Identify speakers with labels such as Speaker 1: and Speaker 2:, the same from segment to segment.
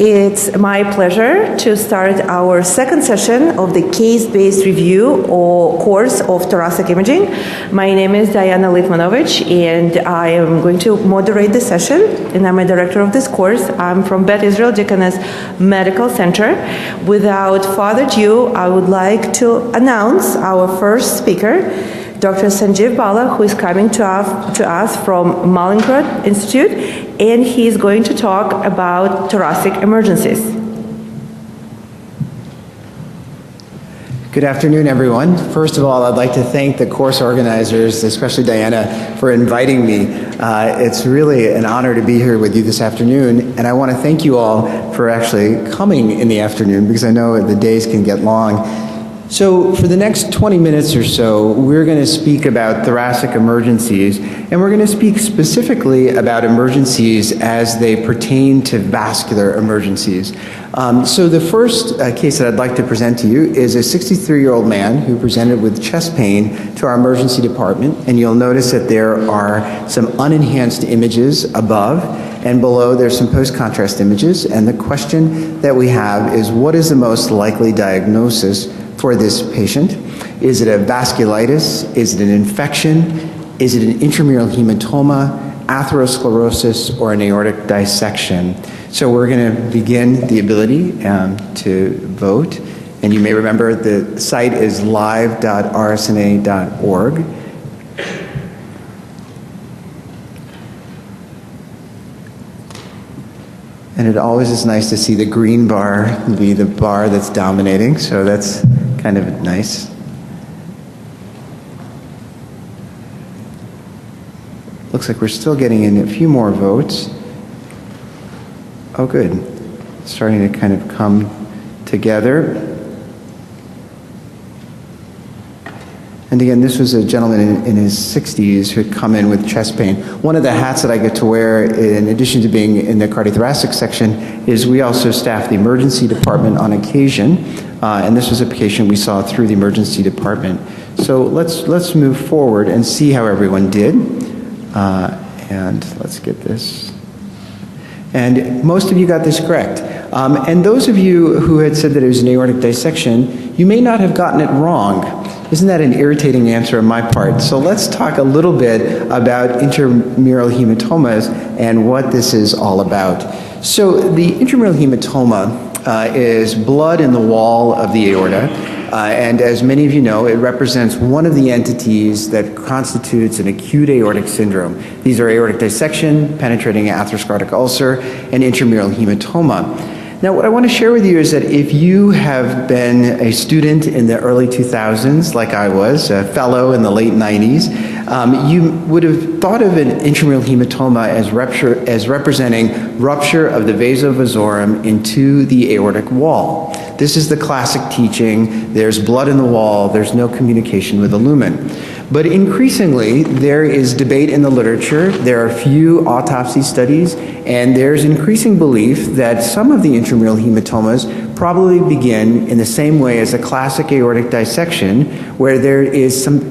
Speaker 1: It's my pleasure to start our second session of the case-based review or course of thoracic imaging. My name is Diana Litmanovich, and I am going to moderate the session, and I'm a director of this course. I'm from Beth Israel Deaconess Medical Center. Without further ado, I would like to announce our first speaker, Dr. Sanjeev Bala, who is coming to us from Mallinckrodt Institute, and he's going to talk about thoracic emergencies.
Speaker 2: Good afternoon, everyone. First of all, I'd like to thank the course organizers, especially Diana, for inviting me. It's really an honor to be here with you this afternoon, and I want to thank you all for actually coming in the afternoon, because I know the days can get long. So for the next 20 minutes or so, we're going to speak about thoracic emergencies, and we're going to speak specifically about emergencies as they pertain to vascular emergencies. So the first case that I'd like to present to you is a 63-year-old man who presented with chest pain to our emergency department, and you'll notice that there are some unenhanced images above, and below there's some post-contrast images, and the question that we have is, what is the most likely diagnosis for this patient? Is it a vasculitis? Is it an infection? Is it an intramural hematoma, atherosclerosis, or an aortic dissection? So we're going to begin the ability to vote. And you may remember the site is live.rsna.org. And it always is nice to see the green bar be the bar that's dominating, so that's kind of nice. Looks like we're still getting in a few more votes. Oh, good. It's starting to kind of come together. And again, this was a gentleman in his 60s who had come in with chest pain. One of the hats that I get to wear, in addition to being in the cardiothoracic section, is we also staff the emergency department on occasion. And this was a patient we saw through the emergency department. So let's move forward and see how everyone did. And let's get this. And most of you got this correct. And those of you who had said that it was an aortic dissection, you may not have gotten it wrong. Isn't that an irritating answer on my part? So let's talk a little bit about intramural hematomas and what this is all about. So the intramural hematoma is blood in the wall of the aorta. And as many of you know, it represents one of the entities that constitutes an acute aortic syndrome. These are aortic dissection, penetrating atherosclerotic ulcer, and intramural hematoma. Now, what I want to share with you is that if you have been a student in the early 2000s, like I was, a fellow in the late 90s, you would have thought of an intramural hematoma as representing rupture of the vasa vasorum into the aortic wall. This is the classic teaching. There's blood in the wall. There's no communication with the lumen. But increasingly, there is debate in the literature. There are few autopsy studies, and there's increasing belief that some of the intramural hematomas probably begin in the same way as a classic aortic dissection, where there is some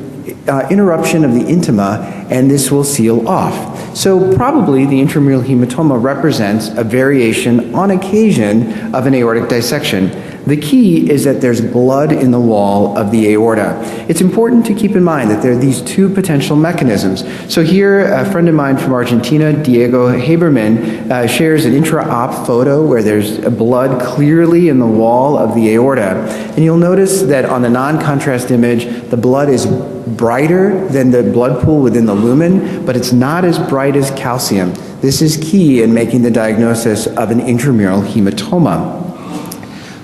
Speaker 2: interruption of the intima, and this will seal off. So probably the intramural hematoma represents a variation on occasion of an aortic dissection. The key is that there's blood in the wall of the aorta. It's important to keep in mind that there are these two potential mechanisms. So here, a friend of mine from Argentina, Diego Haberman, shares an intra-op photo where there's blood clearly in the wall of the aorta. And you'll notice that on the non-contrast image, the blood is brighter than the blood pool within the lumen, but it's not as bright as calcium. This is key in making the diagnosis of an intramural hematoma.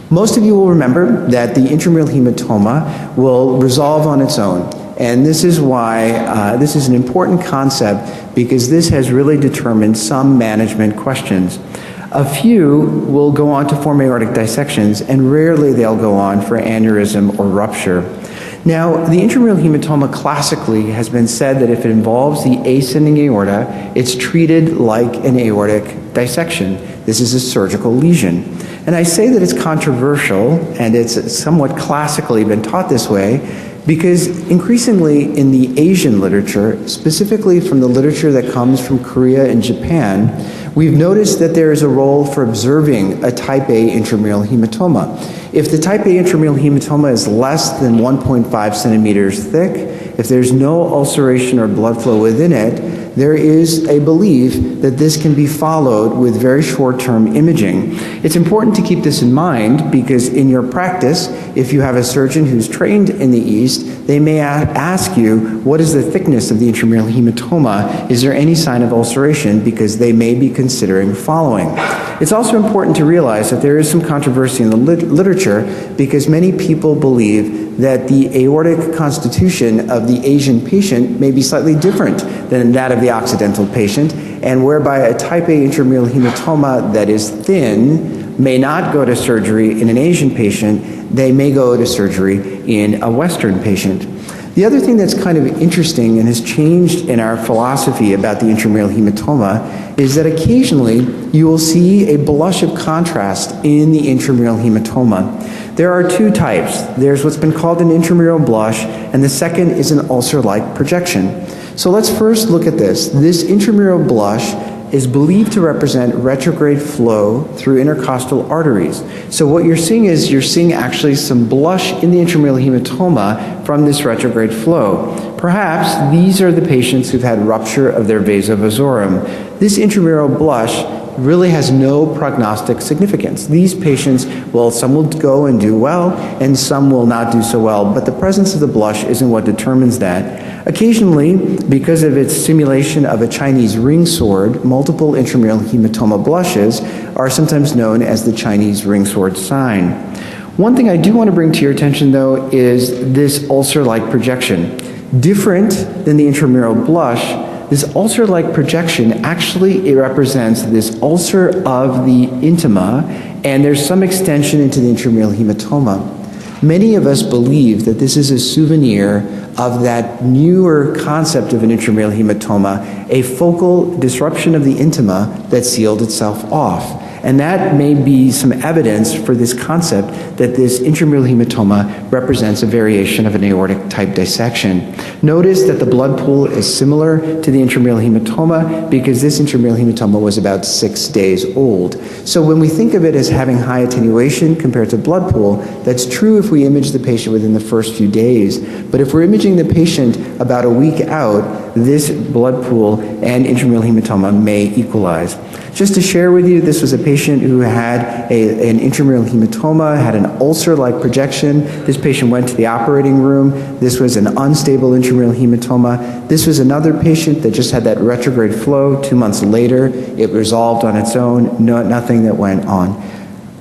Speaker 2: Most of you will remember that the intramural hematoma will resolve on its own. And this is why this is an important concept, because this has really determined some management questions. A few will go on to form aortic dissections, and rarely they'll go on for aneurysm or rupture. Now, the intramural hematoma classically has been said that if it involves the ascending aorta, it's treated like an aortic dissection. This is a surgical lesion. And I say that it's controversial, and it's somewhat classically been taught this way, because increasingly in the Asian literature, specifically from the literature that comes from Korea and Japan, We've noticed that there is a role for observing a type A intramural hematoma. If the type A intramural hematoma is less than 1.5 centimeters thick, if there's no ulceration or blood flow within it, there is a belief that this can be followed with very short-term imaging. It's important to keep this in mind because in your practice, if you have a surgeon who's trained in the East, they may ask you, what is the thickness of the intramural hematoma? Is there any sign of ulceration? Because they may be considering following. It's also important to realize that there is some controversy in the literature because many people believe that the aortic constitution of the Asian patient may be slightly different than that of the Occidental patient, and whereby a type A intramural hematoma that is thin may not go to surgery in an Asian patient, they may go to surgery in a Western patient. The other thing that's kind of interesting and has changed in our philosophy about the intramural hematoma is that occasionally you will see a blush of contrast in the intramural hematoma. There are two types. There's what's been called an intramural blush, and the second is an ulcer-like projection. So let's first look at this. This intramural blush is believed to represent retrograde flow through intercostal arteries. So what you're seeing is you're seeing actually some blush in the intramural hematoma from this retrograde flow. Perhaps these are the patients who've had rupture of their vasa vasorum. This intramural blush really has no prognostic significance. These patients, well, some will go and do well, and some will not do so well, but the presence of the blush isn't what determines that. Occasionally, because of its simulation of a Chinese ring sword, multiple intramural hematoma blushes are sometimes known as the Chinese ring sword sign. One thing I do want to bring to your attention, though, is this ulcer-like projection. Different than the intramural blush, this ulcer-like projection actually it represents this ulcer of the intima, and there's some extension into the intramural hematoma. Many of us believe that this is a souvenir of that newer concept of an intramural hematoma, a focal disruption of the intima that sealed itself off. And that may be some evidence for this concept that this intramural hematoma represents a variation of an aortic type dissection. Notice that the blood pool is similar to the intramural hematoma because this intramural hematoma was about 6 days old. So when we think of it as having high attenuation compared to blood pool, that's true if we image the patient within the first few days. But if we're imaging the patient about a week out, this blood pool and intramural hematoma may equalize. Just to share with you, this was a patient who had an intramural hematoma, had an ulcer-like projection. This patient went to the operating room. This was an unstable intramural hematoma. This was another patient that just had that retrograde flow. 2 months later, it resolved on its own, nothing that went on.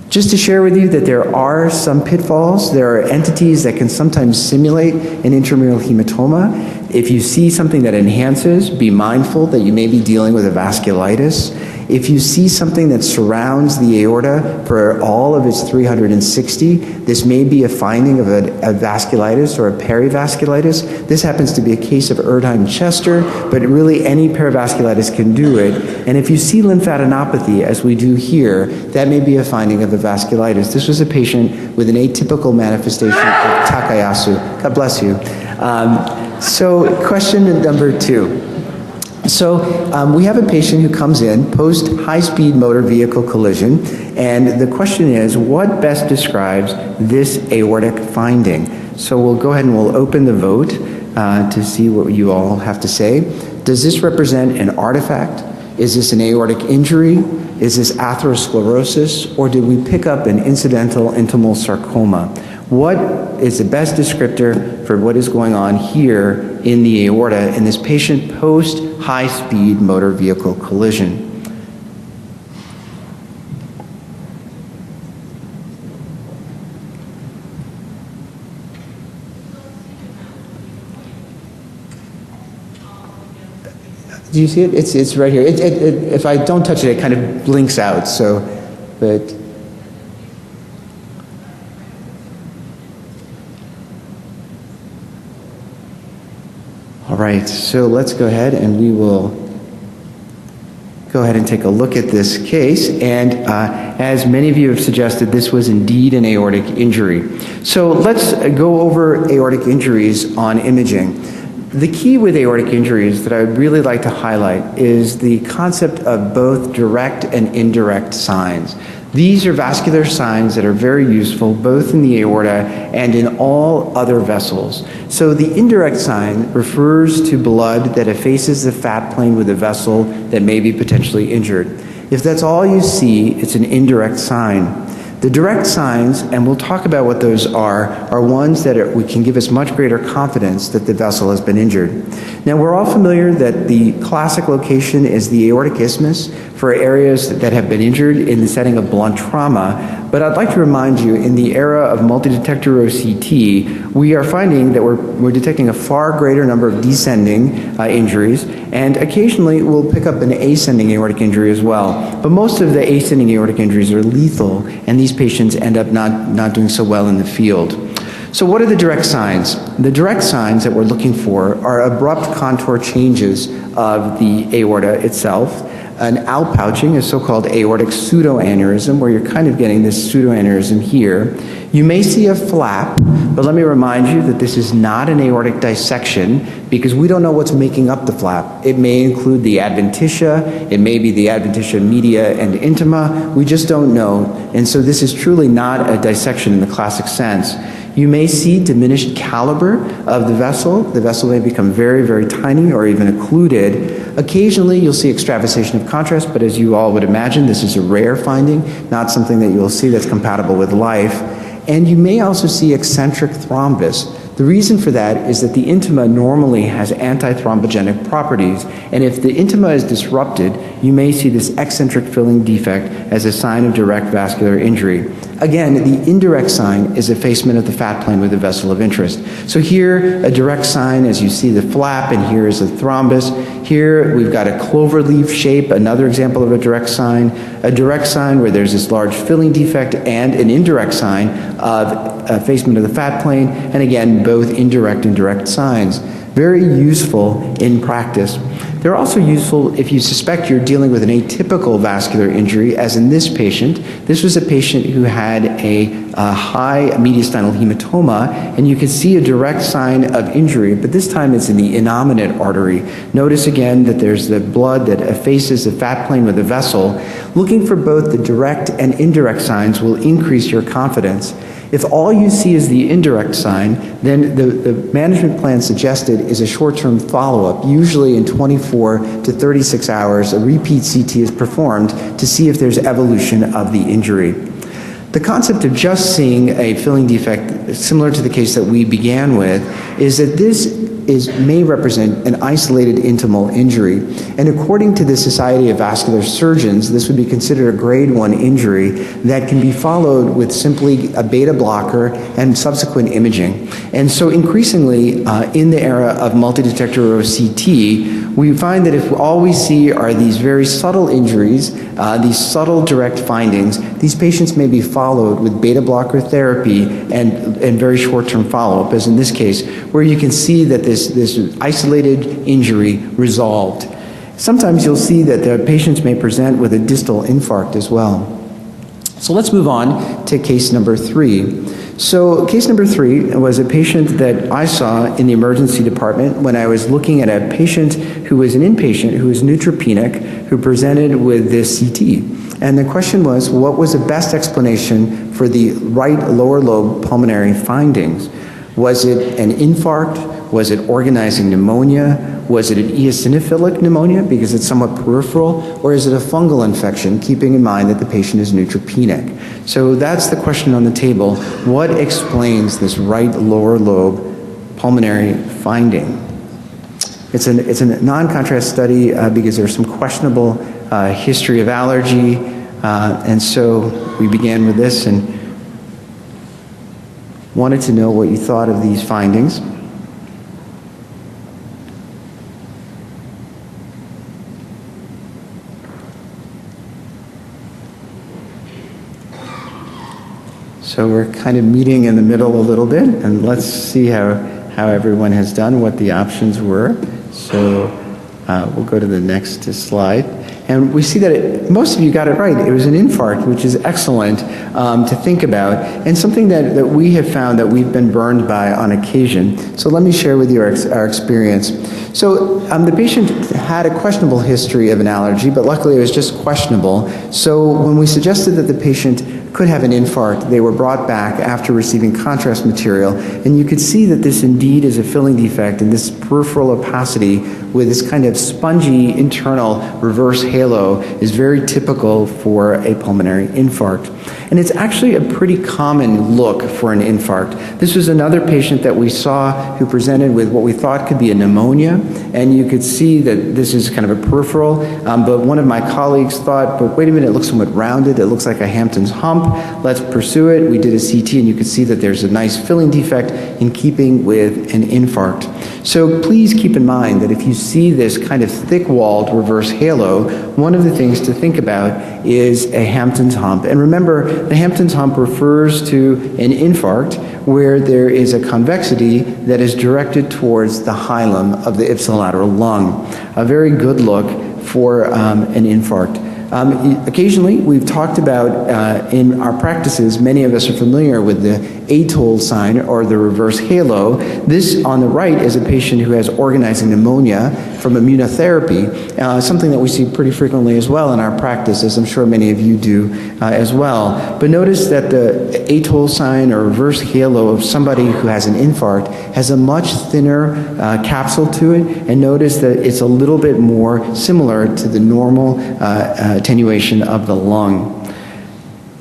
Speaker 2: Just to share with you that there are some pitfalls. There are entities that can sometimes simulate an intramural hematoma. If you see something that enhances, be mindful that you may be dealing with a vasculitis. If you see something that surrounds the aorta for all of its 360, this may be a finding of a vasculitis or a perivasculitis. This happens to be a case of Erdheim-Chester, but really any perivasculitis can do it. And if you see lymphadenopathy, as we do here, that may be a finding of a vasculitis. This was a patient with an atypical manifestation of Takayasu. God bless you. So question number 2. So we have a patient who comes in post high-speed motor vehicle collision, and the question is, what best describes this aortic finding? So we'll go ahead and we'll open the vote to see what you all have to say. Does this represent an artifact? Is this an aortic injury? Is this atherosclerosis? Or did we pick up an incidental intimal sarcoma? What is the best descriptor for what is going on here in the aorta in this patient post high-speed motor vehicle collision? Do you see it? It's right here. If I don't touch it, it kind of blinks out. So, but. All right, so let's go ahead and we will go ahead and take a look at this case. And as many of you have suggested, this was indeed an aortic injury. So let's go over aortic injuries on imaging. The key with aortic injuries that I would really like to highlight is the concept of both direct and indirect signs. These are vascular signs that are very useful both in the aorta and in all other vessels. So the indirect sign refers to blood that effaces the fat plane with a vessel that may be potentially injured. If that's all you see, it's an indirect sign. The direct signs, and we'll talk about what those are ones that can give us much greater confidence that the vessel has been injured. Now, we're all familiar that the classic location is the aortic isthmus for areas that have been injured in the setting of blunt trauma, but I'd like to remind you, in the era of multi-detector OCT, we are finding that we're detecting a far greater number of descending injuries, and occasionally we'll pick up an ascending aortic injury as well. But most of the ascending aortic injuries are lethal, and these patients end up not doing so well in the field. So what are the direct signs? The direct signs that we're looking for are abrupt contour changes of the aorta itself, an outpouching, a so-called aortic pseudoaneurysm, where you're kind of getting this pseudoaneurysm here. You may see a flap, but let me remind you that this is not an aortic dissection because we don't know what's making up the flap. It may include the adventitia, it may be the adventitia media and intima, we just don't know. And so this is truly not a dissection in the classic sense. You may see diminished caliber of the vessel. The vessel may become very, very tiny or even occluded. Occasionally, you'll see extravasation of contrast, but as you all would imagine, this is a rare finding, not something that you'll see that's compatible with life. And you may also see eccentric thrombus. The reason for that is that the intima normally has antithrombogenic properties, and if the intima is disrupted, you may see this eccentric filling defect as a sign of direct vascular injury. Again, the indirect sign is effacement of the fat plane with a vessel of interest. So here, a direct sign as you see the flap, and here is a thrombus. Here, we've got a clover leaf shape, another example of a direct sign where there's this large filling defect, and an indirect sign of effacement of the fat plane, and again, both indirect and direct signs. Very useful in practice. They're also useful if you suspect you're dealing with an atypical vascular injury, as in this patient. This was a patient who had a high mediastinal hematoma, and you can see a direct sign of injury, but this time it's in the innominate artery. Notice again that there's the blood that effaces the fat plane with the vessel. Looking for both the direct and indirect signs will increase your confidence. If all you see is the indirect sign, then the management plan suggested is a short-term follow-up. Usually in 24 to 36 hours, a repeat CT is performed to see if there's evolution of the injury. The concept of just seeing a filling defect, similar to the case that we began with, is that this may represent an isolated intimal injury. And according to the Society of Vascular Surgeons, this would be considered a grade 1 injury that can be followed with simply a beta blocker and subsequent imaging. And so increasingly, in the era of multi-detector OCT, we find that if all we see are these very subtle injuries, these subtle direct findings, these patients may be followed with beta blocker therapy and very short-term follow-up, as in this case, where you can see that this isolated injury resolved. Sometimes you'll see that the patients may present with a distal infarct as well. So let's move on to case number 3. So case number 3 was a patient that I saw in the emergency department when I was looking at a patient who was an inpatient who was neutropenic, who presented with this CT. And the question was, what was the best explanation for the right lower lobe pulmonary findings? Was it an infarct? Was it organizing pneumonia? Was it an eosinophilic pneumonia because it's somewhat peripheral? Or is it a fungal infection, keeping in mind that the patient is neutropenic? So that's the question on the table. What explains this right lower lobe pulmonary finding? It's a non-contrast study because there's some questionable history of allergy. And so we began with this and wanted to know what you thought of these findings. So we're kind of meeting in the middle a little bit, and let's see how everyone has done, what the options were. So we'll go to the next slide. And we see that most of you got it right. It was an infarct, which is excellent to think about, and something that we have found that we've been burned by on occasion. So let me share with you our experience. So the patient had a questionable history of an allergy, but luckily it was just questionable. So when we suggested that the patient could have an infarct, they were brought back after receiving contrast material, and you could see that this indeed is a filling defect, and this peripheral opacity with this kind of spongy internal reverse halo is very typical for a pulmonary infarct. And it's actually a pretty common look for an infarct. This was another patient that we saw who presented with what we thought could be a pneumonia, and you could see that this is kind of a peripheral, but one of my colleagues thought, but wait a minute, it looks somewhat rounded, it looks like a Hampton's hump, let's pursue it. We did a CT, and you could see that there's a nice filling defect in keeping with an infarct. So please keep in mind that if you see this kind of thick-walled reverse halo, one of the things to think about is a Hampton's hump. And remember, the Hampton's hump refers to an infarct where there is a convexity that is directed towards the hilum of the ipsilateral lung. A very good look for an infarct. Occasionally, we've talked about in our practices, many of us are familiar with the atoll sign or the reverse halo. This on the right is a patient who has organizing pneumonia from immunotherapy, something that we see pretty frequently as well in our practice, as I'm sure many of you do as well. But notice that the atoll sign or reverse halo of somebody who has an infarct has a much thinner capsule to it, and notice that it's a little bit more similar to the normal attenuation of the lung.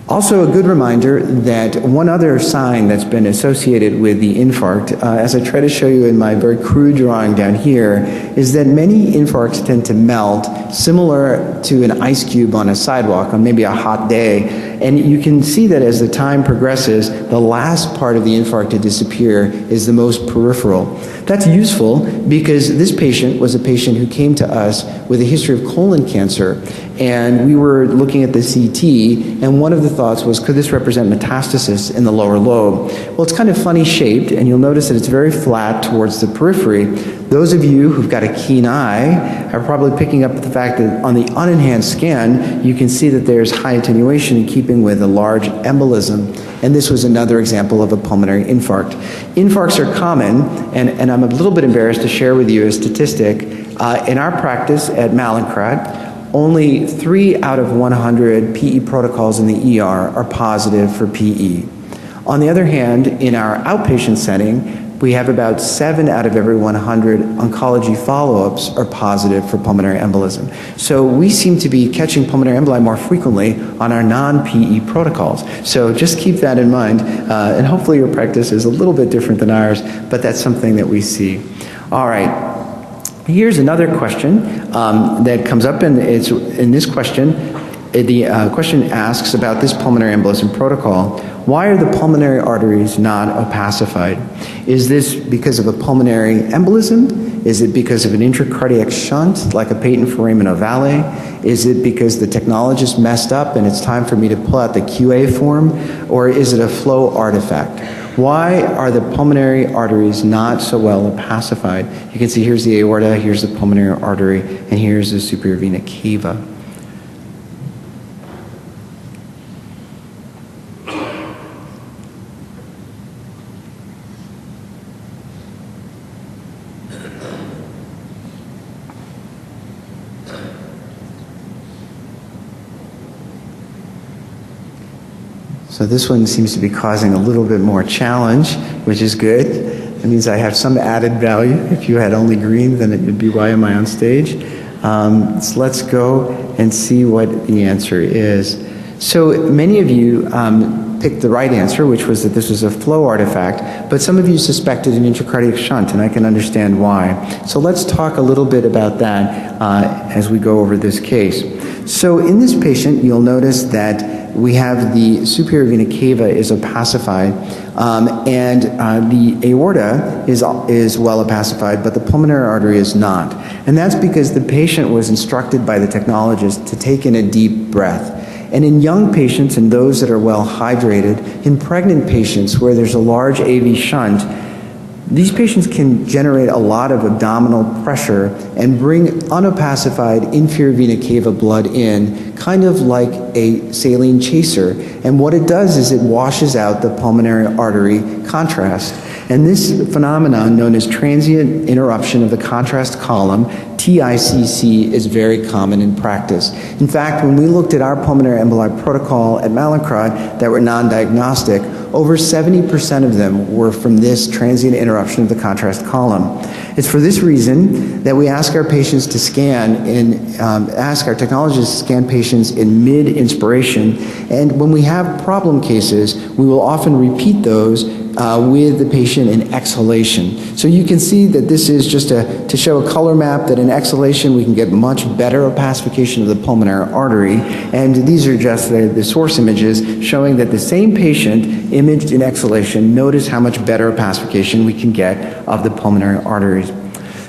Speaker 2: Also, a good reminder that one other sign that's been associated with the infarct, as I try to show you in my very crude drawing down here, is that many infarcts tend to melt, similar to an ice cube on a sidewalk on maybe a hot day. And you can see that as the time progresses, the last part of the infarct to disappear is the most peripheral. That's useful because this patient was a patient who came to us with a history of colon cancer, and we were looking at the CT, and one of the thoughts was, could this represent metastasis in the lower lobe? Well, it's kind of funny shaped, and you'll notice that it's very flat towards the periphery. Those of you who've got a keen eye are probably picking up the fact that on the unenhanced scan, you can see that there's high attenuation in keeping with a large embolism. And this was another example of a pulmonary infarct. Infarcts are common, and I'm a little bit embarrassed to share with you a statistic. In our practice at Mallinckrodt, only 3 out of 100 PE protocols in the ER are positive for PE. On the other hand, in our outpatient setting, we have about 7 out of every 100 oncology follow-ups are positive for pulmonary embolism. So we seem to be catching pulmonary emboli more frequently on our non-PE protocols. So just keep that in mind, and hopefully your practice is a little bit different than ours, but that's something that we see. All right. Here's another question that comes up, and it's in this question. The question asks about this pulmonary embolism protocol. Why are the pulmonary arteries not opacified? Is this because of a pulmonary embolism? Is it because of an intracardiac shunt, like a patent foramen ovale? Is it because the technologist messed up and it's time for me to pull out the QA form? Or is it a flow artifact? Why are the pulmonary arteries not so well opacified? You can see here's the aorta, here's the pulmonary artery, and here's the superior vena cava. So this one seems to be causing a little bit more challenge, which is good. That means I have some added value. If you had only green, then it would be why am I on stage? So let's go and see what the answer is. So many of you picked the right answer, which was that this was a flow artifact, but some of you suspected an intracardiac shunt, and I can understand why. So let's talk a little bit about that as we go over this case. So in this patient, you'll notice that we have the superior vena cava is opacified, and the aorta is well opacified, but the pulmonary artery is not. And that's because the patient was instructed by the technologist to take in a deep breath. And in young patients and those that are well hydrated, in pregnant patients where there's a large AV shunt, These patients can generate a lot of abdominal pressure and bring unopacified inferior vena cava blood in, kind of like a saline chaser. And what it does is it washes out the pulmonary artery contrast. And this phenomenon, known as transient interruption of the contrast column, TICC, is very common in practice. In fact, when we looked at our pulmonary emboli protocol at Mallinckrodt that were non-diagnostic, over 70% of them were from this transient interruption of the contrast column. It's for this reason that we ask our patients to scan ask our technologists to scan patients in mid-inspiration, and when we have problem cases, we will often repeat those with the patient in exhalation. So you can see that this is just to show a color map that in exhalation we can get much better opacification of the pulmonary artery, and these are just the source images showing that the same patient imaged in exhalation, notice how much better opacification we can get of the pulmonary arteries.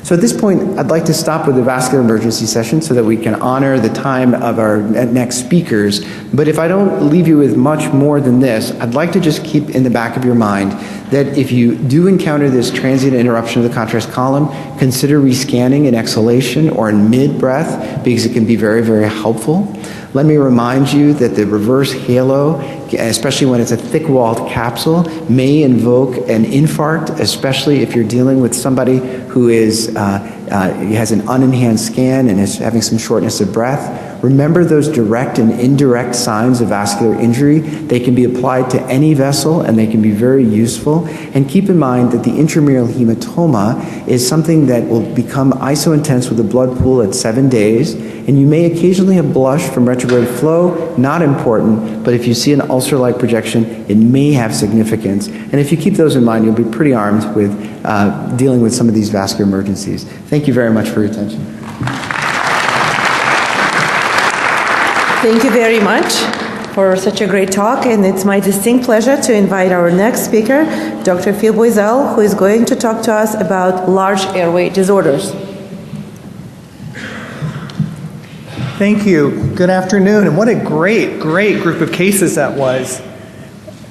Speaker 2: So at this point, I'd like to stop with the vascular emergency session so that we can honor the time of our next speakers. But if I don't leave you with much more than this, I'd like to just keep in the back of your mind that if you do encounter this transient interruption of the contrast column, consider rescanning in exhalation or in mid-breath, because it can be very, very helpful. Let me remind you that the reverse halo, especially when it's a thick-walled capsule, may invoke an infarct, especially if you're dealing with somebody who has an unenhanced scan and is having some shortness of breath. Remember those direct and indirect signs of vascular injury. They can be applied to any vessel and they can be very useful. And keep in mind that the intramural hematoma is something that will become isointense with a blood pool at 7 days. And you may occasionally have blush from retrograde flow, not important, but if you see an ulcer-like projection, it may have significance. And if you keep those in mind, you'll be pretty armed with dealing with some of these vascular emergencies. Thank you very much for your attention.
Speaker 1: Thank you very much for such a great talk, and it's my distinct pleasure to invite our next speaker, Dr. Phil Boisel, who is going to talk to us about large airway disorders.
Speaker 3: Thank you. Good afternoon, and what a great group of cases that was.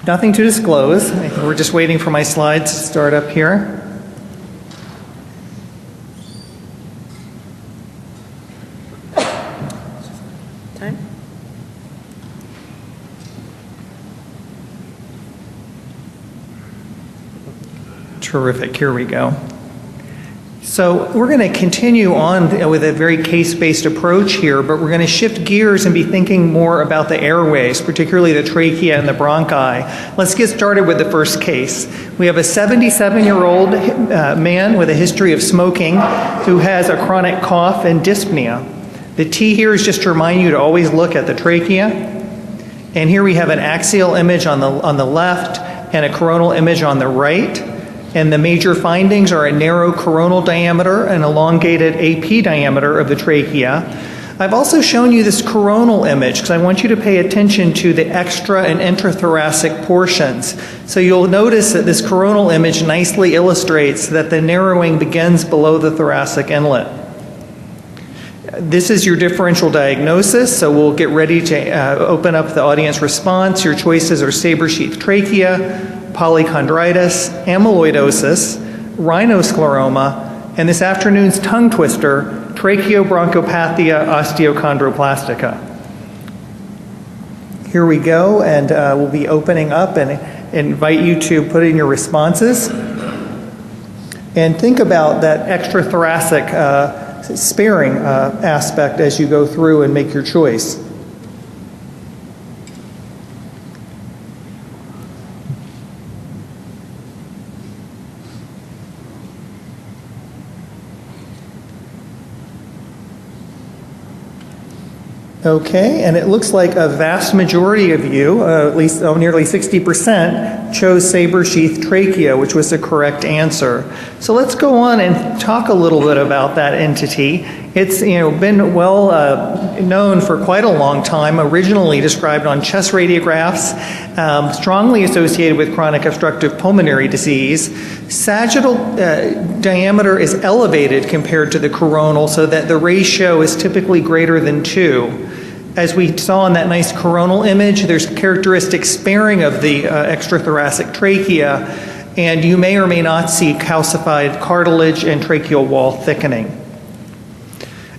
Speaker 3: Nothing to disclose. We're just waiting for my slides to start up here.
Speaker 1: Time?
Speaker 3: Terrific. Here we go. So we're going to continue on with a very case-based approach here, but we're going to shift gears and be thinking more about the airways, particularly the trachea and the bronchi. Let's get started with the first case. We have a 77-year-old man with a history of smoking who has a chronic cough and dyspnea. The T here is just to remind you to always look at the trachea. And here we have an axial image on the left and a coronal image on the right. And the major findings are a narrow coronal diameter and elongated AP diameter of the trachea. I've also shown you this coronal image because I want you to pay attention to the extra and intrathoracic portions. So you'll notice that this coronal image nicely illustrates that the narrowing begins below the thoracic inlet. This is your differential diagnosis, so we'll get ready to open up the audience response. Your choices are saber sheath trachea, polychondritis, amyloidosis, rhinoscleroma, and this afternoon's tongue twister, tracheobronchopathia osteochondroplastica. Here we go, and we'll be opening up and invite you to put in your responses. And think about that extrathoracic sparing aspect as you go through and make your choice. Okay, and it looks like a vast majority of you, at least nearly 60%, chose saber sheath trachea, which was the correct answer. So let's go on and talk a little bit about that entity. It's been well known for quite a long time, originally described on chest radiographs, strongly associated with chronic obstructive pulmonary disease. Sagittal diameter is elevated compared to the coronal so that the ratio is typically greater than 2. As we saw in that nice coronal image, there's characteristic sparing of the extrathoracic trachea. and you may or may not see calcified cartilage and tracheal wall thickening.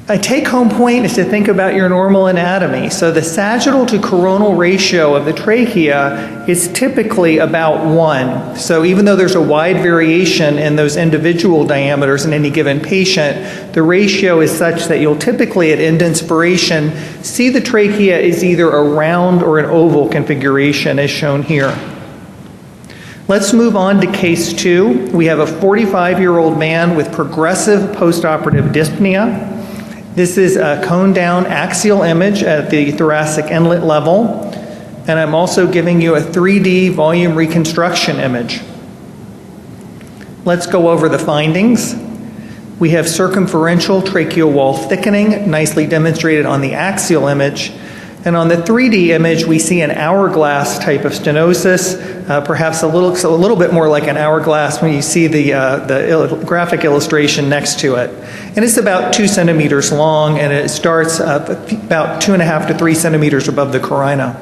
Speaker 3: A take-home point is to think about your normal anatomy. So the sagittal to coronal ratio of the trachea is typically about 1. So even though there's a wide variation in those individual diameters in any given patient, the ratio is such that you'll typically at end inspiration see the trachea is either a round or an oval configuration as shown here. Let's move on to case 2. We have a 45-year-old man with progressive postoperative dyspnea. This is a cone-down axial image at the thoracic inlet level, and I'm also giving you a 3D volume reconstruction image. Let's go over the findings. We have circumferential tracheal wall thickening, nicely demonstrated on the axial image. And on the 3D image, we see an hourglass type of stenosis, perhaps a little bit more like an hourglass when you see the graphic illustration next to it. And it's about 2 centimeters long, and it starts about 2.5 to 3 centimeters above the carina.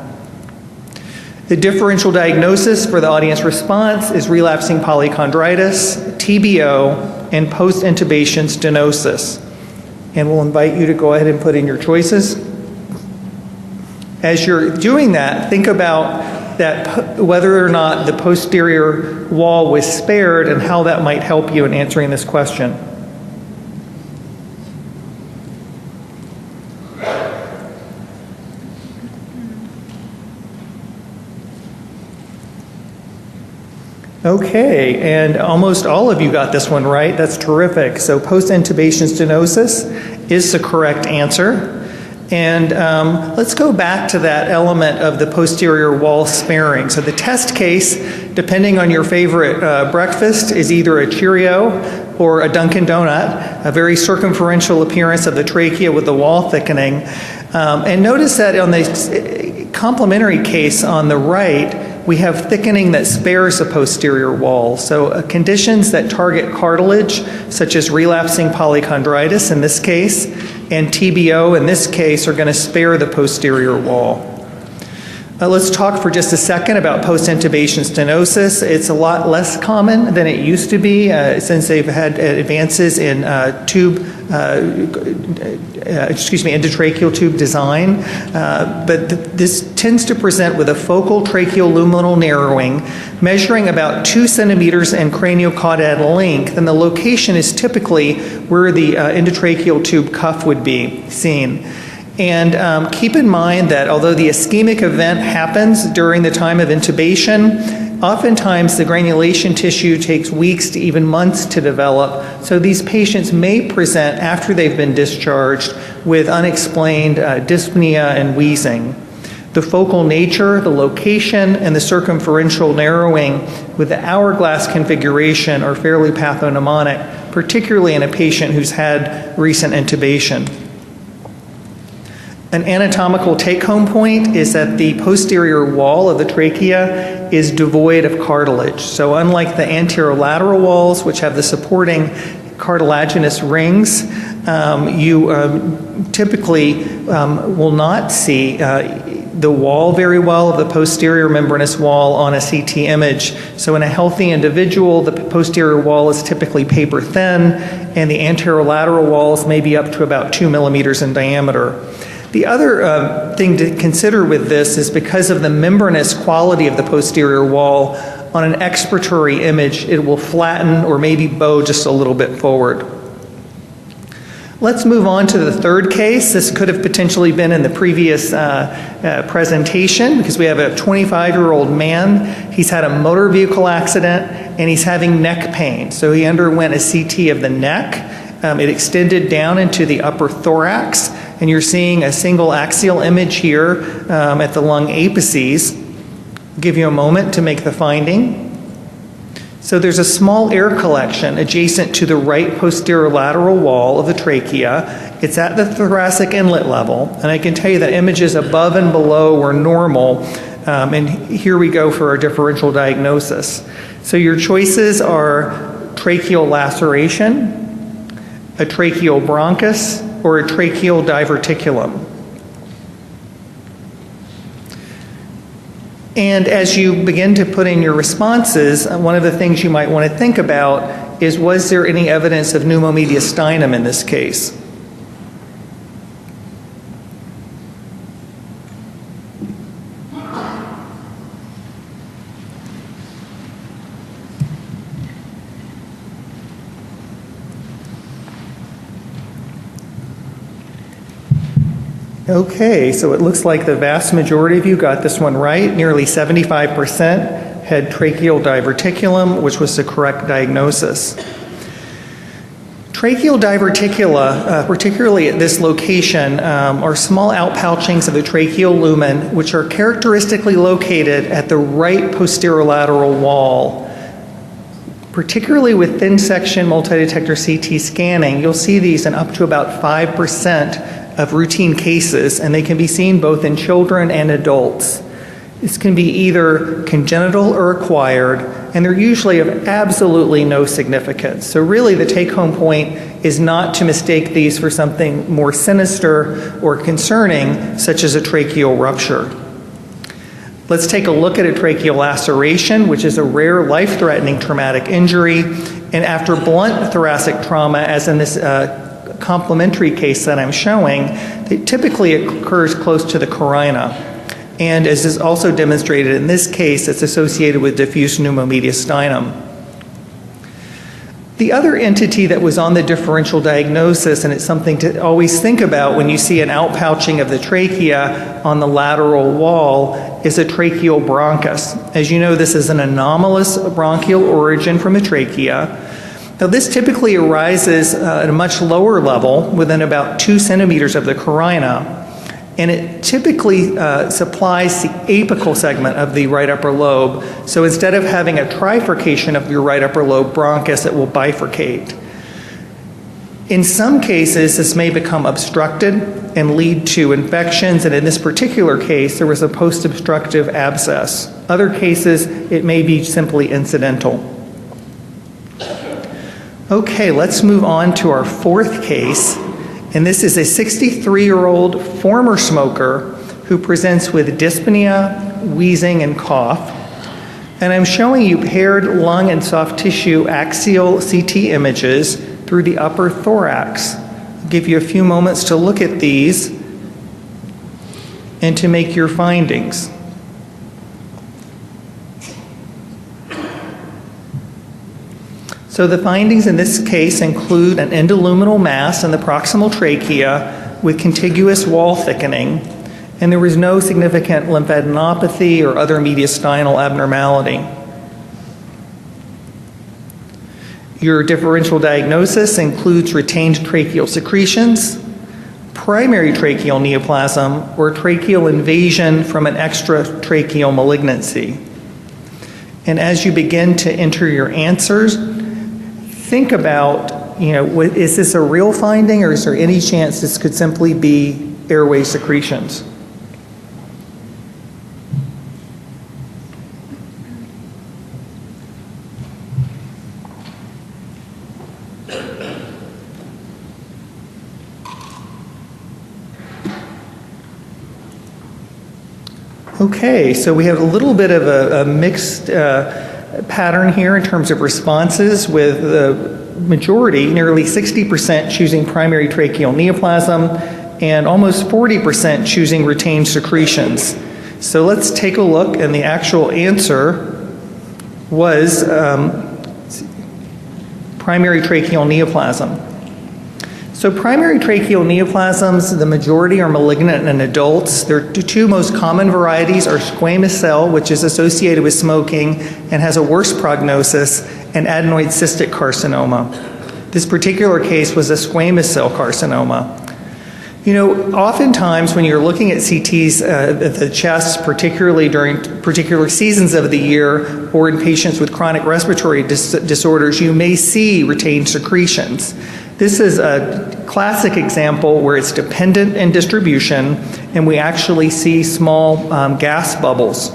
Speaker 3: The differential diagnosis for the audience response is relapsing polychondritis, TBO, and post-intubation stenosis. And we'll invite you to go ahead and put in your choices. As you're doing that, think about that, whether or not the posterior wall was spared and how that might help you in answering this question. Okay, and almost all of you got this one right. That's terrific. So post-intubation stenosis is the correct answer. And let's go back to that element of the posterior wall sparing. So the test case, depending on your favorite breakfast, is either a Cheerio or a Dunkin' Donut, a very circumferential appearance of the trachea with the wall thickening. And notice that on the complementary case on the right, we have thickening that spares the posterior wall. So conditions that target cartilage, such as relapsing polychondritis in this case, and TBO in this case, are going to spare the posterior wall. Let's talk for just a second about post-intubation stenosis. It's a lot less common than it used to be since they've had advances in endotracheal tube design. But this tends to present with a focal tracheoluminal narrowing, measuring about 2 centimeters in craniocaudal length, and the location is typically where the endotracheal tube cuff would be seen. And keep in mind that although the ischemic event happens during the time of intubation, oftentimes the granulation tissue takes weeks to even months to develop. So these patients may present after they've been discharged with unexplained dyspnea and wheezing. The focal nature, the location, and the circumferential narrowing with the hourglass configuration are fairly pathognomonic, particularly in a patient who's had recent intubation. An anatomical take-home point is that the posterior wall of the trachea is devoid of cartilage. So unlike the anterolateral walls, which have the supporting cartilaginous rings, you typically will not see the wall very well of the posterior membranous wall on a CT image. So in a healthy individual, the posterior wall is typically paper thin, and the anterolateral walls may be up to about 2 millimeters in diameter. The other thing to consider with this is because of the membranous quality of the posterior wall, on an expiratory image, it will flatten or maybe bow just a little bit forward. Let's move on to the third case. This could have potentially been in the previous presentation because we have a 25-year-old man. He's had a motor vehicle accident and he's having neck pain. So he underwent a CT of the neck. It extended down into the upper thorax, and you're seeing a single axial image here at the lung apices. I'll give you a moment to make the finding. So there's a small air collection adjacent to the right posterolateral wall of the trachea. It's at the thoracic inlet level, and I can tell you that images above and below were normal, and here we go for our differential diagnosis. So your choices are tracheal laceration, a tracheal bronchus, or a tracheal diverticulum. And as you begin to put in your responses, one of the things you might want to think about is, was there any evidence of pneumomediastinum in this case? Okay, so it looks like the vast majority of you got this one right. Nearly 75% had tracheal diverticulum, which was the correct diagnosis. Tracheal diverticula, particularly at this location, are small outpouchings of the tracheal lumen, which are characteristically located at the right posterolateral wall. Particularly with thin section multi-detector CT scanning, you'll see these in up to about 5% of routine cases, and they can be seen both in children and adults. This can be either congenital or acquired, and they're usually of absolutely no significance. So really the take-home point is not to mistake these for something more sinister or concerning, such as a tracheal rupture. Let's take a look at a tracheal laceration, which is a rare life-threatening traumatic injury, and after blunt thoracic trauma, as in this complementary case that I'm showing, it typically occurs close to the carina. And as is also demonstrated in this case, it's associated with diffuse pneumomediastinum. The other entity that was on the differential diagnosis, and it's something to always think about when you see an outpouching of the trachea on the lateral wall, is a tracheal bronchus. As you know, this is an anomalous bronchial origin from the trachea. Now, this typically arises at a much lower level, within about 2 centimeters of the carina, and it typically supplies the apical segment of the right upper lobe. So instead of having a trifurcation of your right upper lobe bronchus, it will bifurcate. In some cases, this may become obstructed and lead to infections, and in this particular case, there was a post-obstructive abscess. Other cases, it may be simply incidental. Okay, let's move on to our fourth case, and this is a 63-year-old former smoker who presents with dyspnea, wheezing, and cough. And I'm showing you paired lung and soft tissue axial CT images through the upper thorax. I'll give you a few moments to look at these and to make your findings. So the findings in this case include an endoluminal mass in the proximal trachea with contiguous wall thickening, and there was no significant lymphadenopathy or other mediastinal abnormality. Your differential diagnosis includes retained tracheal secretions, primary tracheal neoplasm, or tracheal invasion from an extratracheal malignancy. And as you begin to enter your answers, think about, is this a real finding, or is there any chance this could simply be airway secretions? Okay, so we have a little bit of a mixed pattern here in terms of responses, with the majority, nearly 60%, choosing primary tracheal neoplasm and almost 40% choosing retained secretions. So let's take a look, and the actual answer was primary tracheal neoplasm. So primary tracheal neoplasms, the majority are malignant in adults. The two most common varieties are squamous cell, which is associated with smoking and has a worse prognosis, and adenoid cystic carcinoma. This particular case was a squamous cell carcinoma. Oftentimes when you're looking at CTs at the chest, particularly during particular seasons of the year or in patients with chronic respiratory disorders, you may see retained secretions. This is a classic example where it's dependent in distribution, and we actually see small gas bubbles.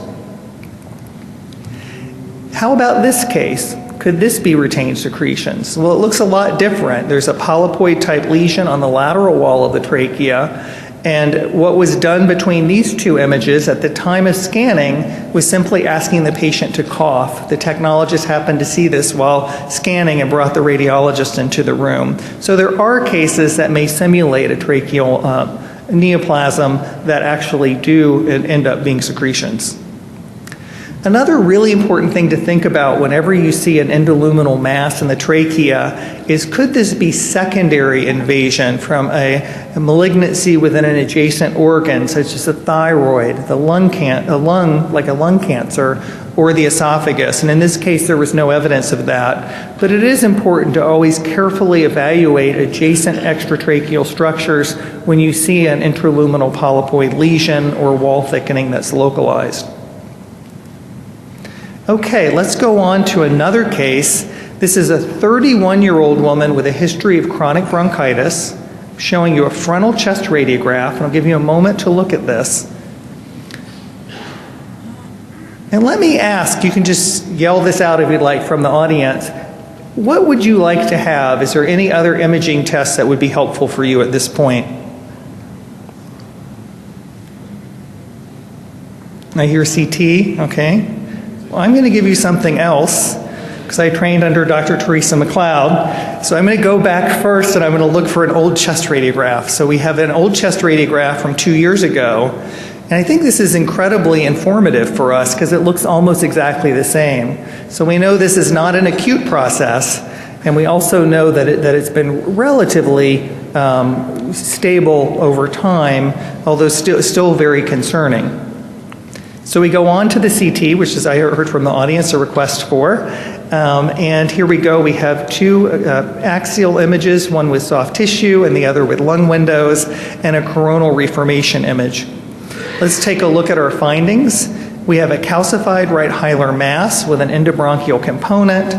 Speaker 3: How about this case? Could this be retained secretions? Well, it looks a lot different. There's a polypoid type lesion on the lateral wall of the trachea, And what was done between these two images at the time of scanning was simply asking the patient to cough. The technologist happened to see this while scanning and brought the radiologist into the room. So there are cases that may simulate a tracheal neoplasm that actually do end up being secretions. Another really important thing to think about whenever you see an endoluminal mass in the trachea is, could this be secondary invasion from a malignancy within an adjacent organ, such as the thyroid, like a lung cancer, or the esophagus? And in this case, there was no evidence of that. But it is important to always carefully evaluate adjacent extratracheal structures when you see an intraluminal polypoid lesion or wall thickening that's localized. Okay, let's go on to another case. This is a 31-year-old woman with a history of chronic bronchitis, showing you a frontal chest radiograph, and I'll give you a moment to look at this. And let me ask, you can just yell this out if you'd like from the audience, what would you like to have? Is there any other imaging tests that would be helpful for you at this point? I hear CT, okay. Well, I'm going to give you something else, because I trained under Dr. Teresa McLeod. So I'm going to go back first, and I'm going to look for an old chest radiograph. So we have an old chest radiograph from 2 years ago, and I think this is incredibly informative for us because it looks almost exactly the same. So we know this is not an acute process, and we also know that it's been relatively stable over time, although still very concerning. So we go on to the CT, which is, I heard from the audience, a request for. And here we go. We have two axial images, one with soft tissue and the other with lung windows, and a coronal reformation image. Let's take a look at our findings. We have a calcified right hilar mass with an endobronchial component.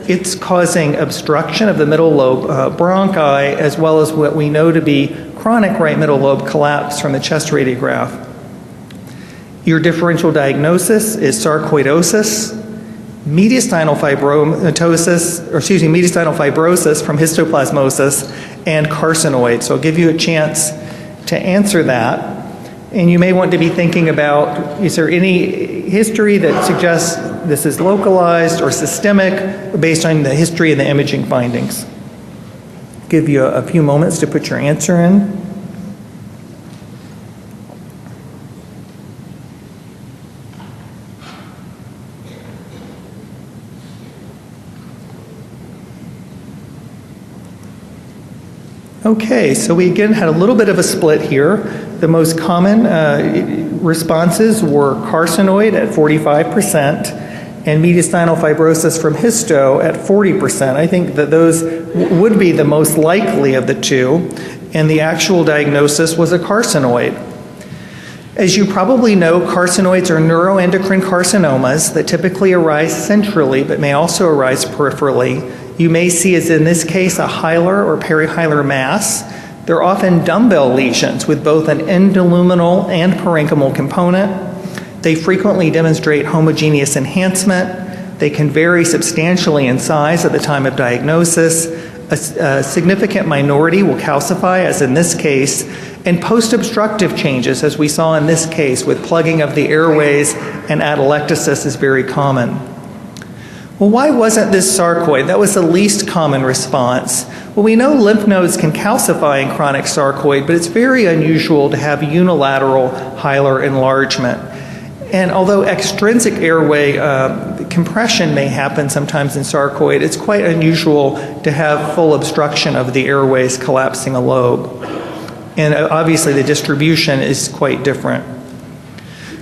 Speaker 3: It's causing obstruction of the middle lobe bronchi, as well as what we know to be chronic right middle lobe collapse from the chest radiograph. Your differential diagnosis is sarcoidosis, mediastinal fibrosis from histoplasmosis, and carcinoid. So I'll give you a chance to answer that. And you may want to be thinking about, is there any history that suggests this is localized or systemic based on the history and the imaging findings? Give you a few moments to put your answer in. Okay, so we again had a little bit of a split here. The most common responses were carcinoid at 45% and mediastinal fibrosis from histo at 40%. I think that those would be the most likely of the two, and the actual diagnosis was a carcinoid. As you probably know, carcinoids are neuroendocrine carcinomas that typically arise centrally but may also arise peripherally. You may see, as in this case, a hilar or perihilar mass. They're often dumbbell lesions with both an endoluminal and parenchymal component. They frequently demonstrate homogeneous enhancement. They can vary substantially in size at the time of diagnosis. A significant minority will calcify, as in this case, and post-obstructive changes, as we saw in this case, with plugging of the airways and atelectasis is very common. Well, why wasn't this sarcoid? That was the least common response. Well, we know lymph nodes can calcify in chronic sarcoid, but it's very unusual to have unilateral hilar enlargement. And although extrinsic airway compression may happen sometimes in sarcoid, it's quite unusual to have full obstruction of the airways collapsing a lobe. And obviously the distribution is quite different.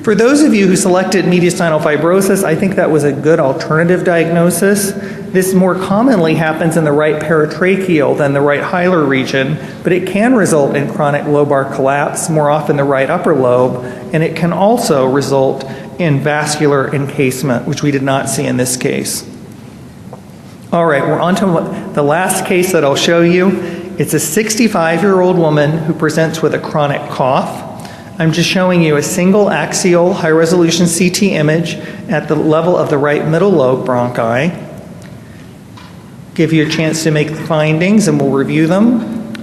Speaker 3: For those of you who selected mediastinal fibrosis, I think that was a good alternative diagnosis. This more commonly happens in the right paratracheal than the right hilar region, but it can result in chronic lobar collapse, more often the right upper lobe, and it can also result in vascular encasement, which we did not see in this case. All right, we're on to the last case that I'll show you. It's a 65-year-old woman who presents with a chronic cough. I'm just showing you a single axial high-resolution CT image at the level of the right middle lobe bronchi. Give you a chance to make the findings and we'll review them.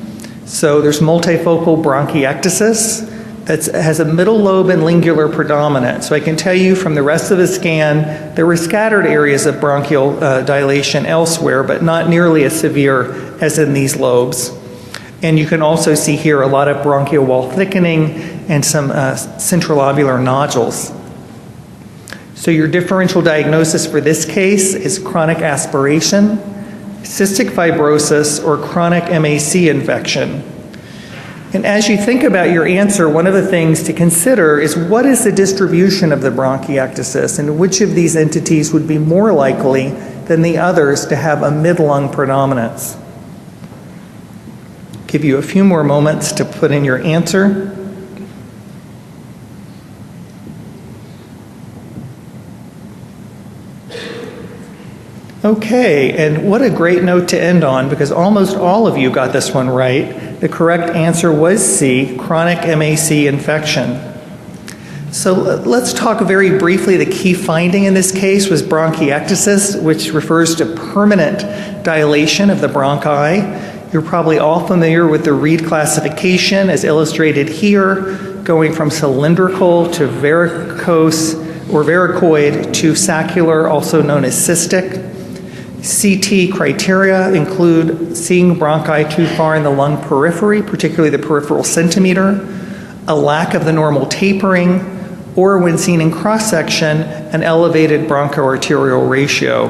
Speaker 3: So there's multifocal bronchiectasis that has a middle lobe and lingular predominance. So I can tell you from the rest of the scan, there were scattered areas of bronchial dilation elsewhere, but not nearly as severe as in these lobes. And you can also see here a lot of bronchial wall thickening and some centrilobular nodules. So your differential diagnosis for this case is chronic aspiration, cystic fibrosis, or chronic MAC infection. And as you think about your answer, one of the things to consider is what is the distribution of the bronchiectasis and which of these entities would be more likely than the others to have a mid-lung predominance. Give you a few more moments to put in your answer. Okay, and what a great note to end on, because almost all of you got this one right. The correct answer was C, chronic MAC infection. So let's talk very briefly. The key finding in this case was bronchiectasis, which refers to permanent dilation of the bronchi. You're probably all familiar with the Reed classification as illustrated here, going from cylindrical to varicose or varicoid to saccular, also known as cystic. CT criteria include seeing bronchi too far in the lung periphery, particularly the peripheral centimeter, a lack of the normal tapering, or when seen in cross-section, an elevated bronchoarterial ratio.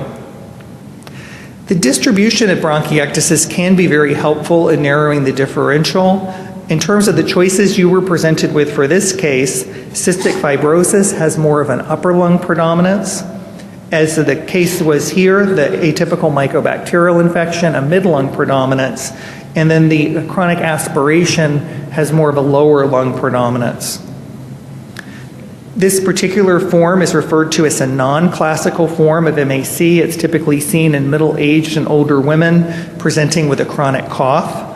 Speaker 3: The distribution of bronchiectasis can be very helpful in narrowing the differential. In terms of the choices you were presented with for this case, cystic fibrosis has more of an upper lung predominance. As the case was here, the atypical mycobacterial infection, a mid-lung predominance, and then the chronic aspiration has more of a lower lung predominance. This particular form is referred to as a non-classical form of MAC. It's typically seen in middle-aged and older women presenting with a chronic cough.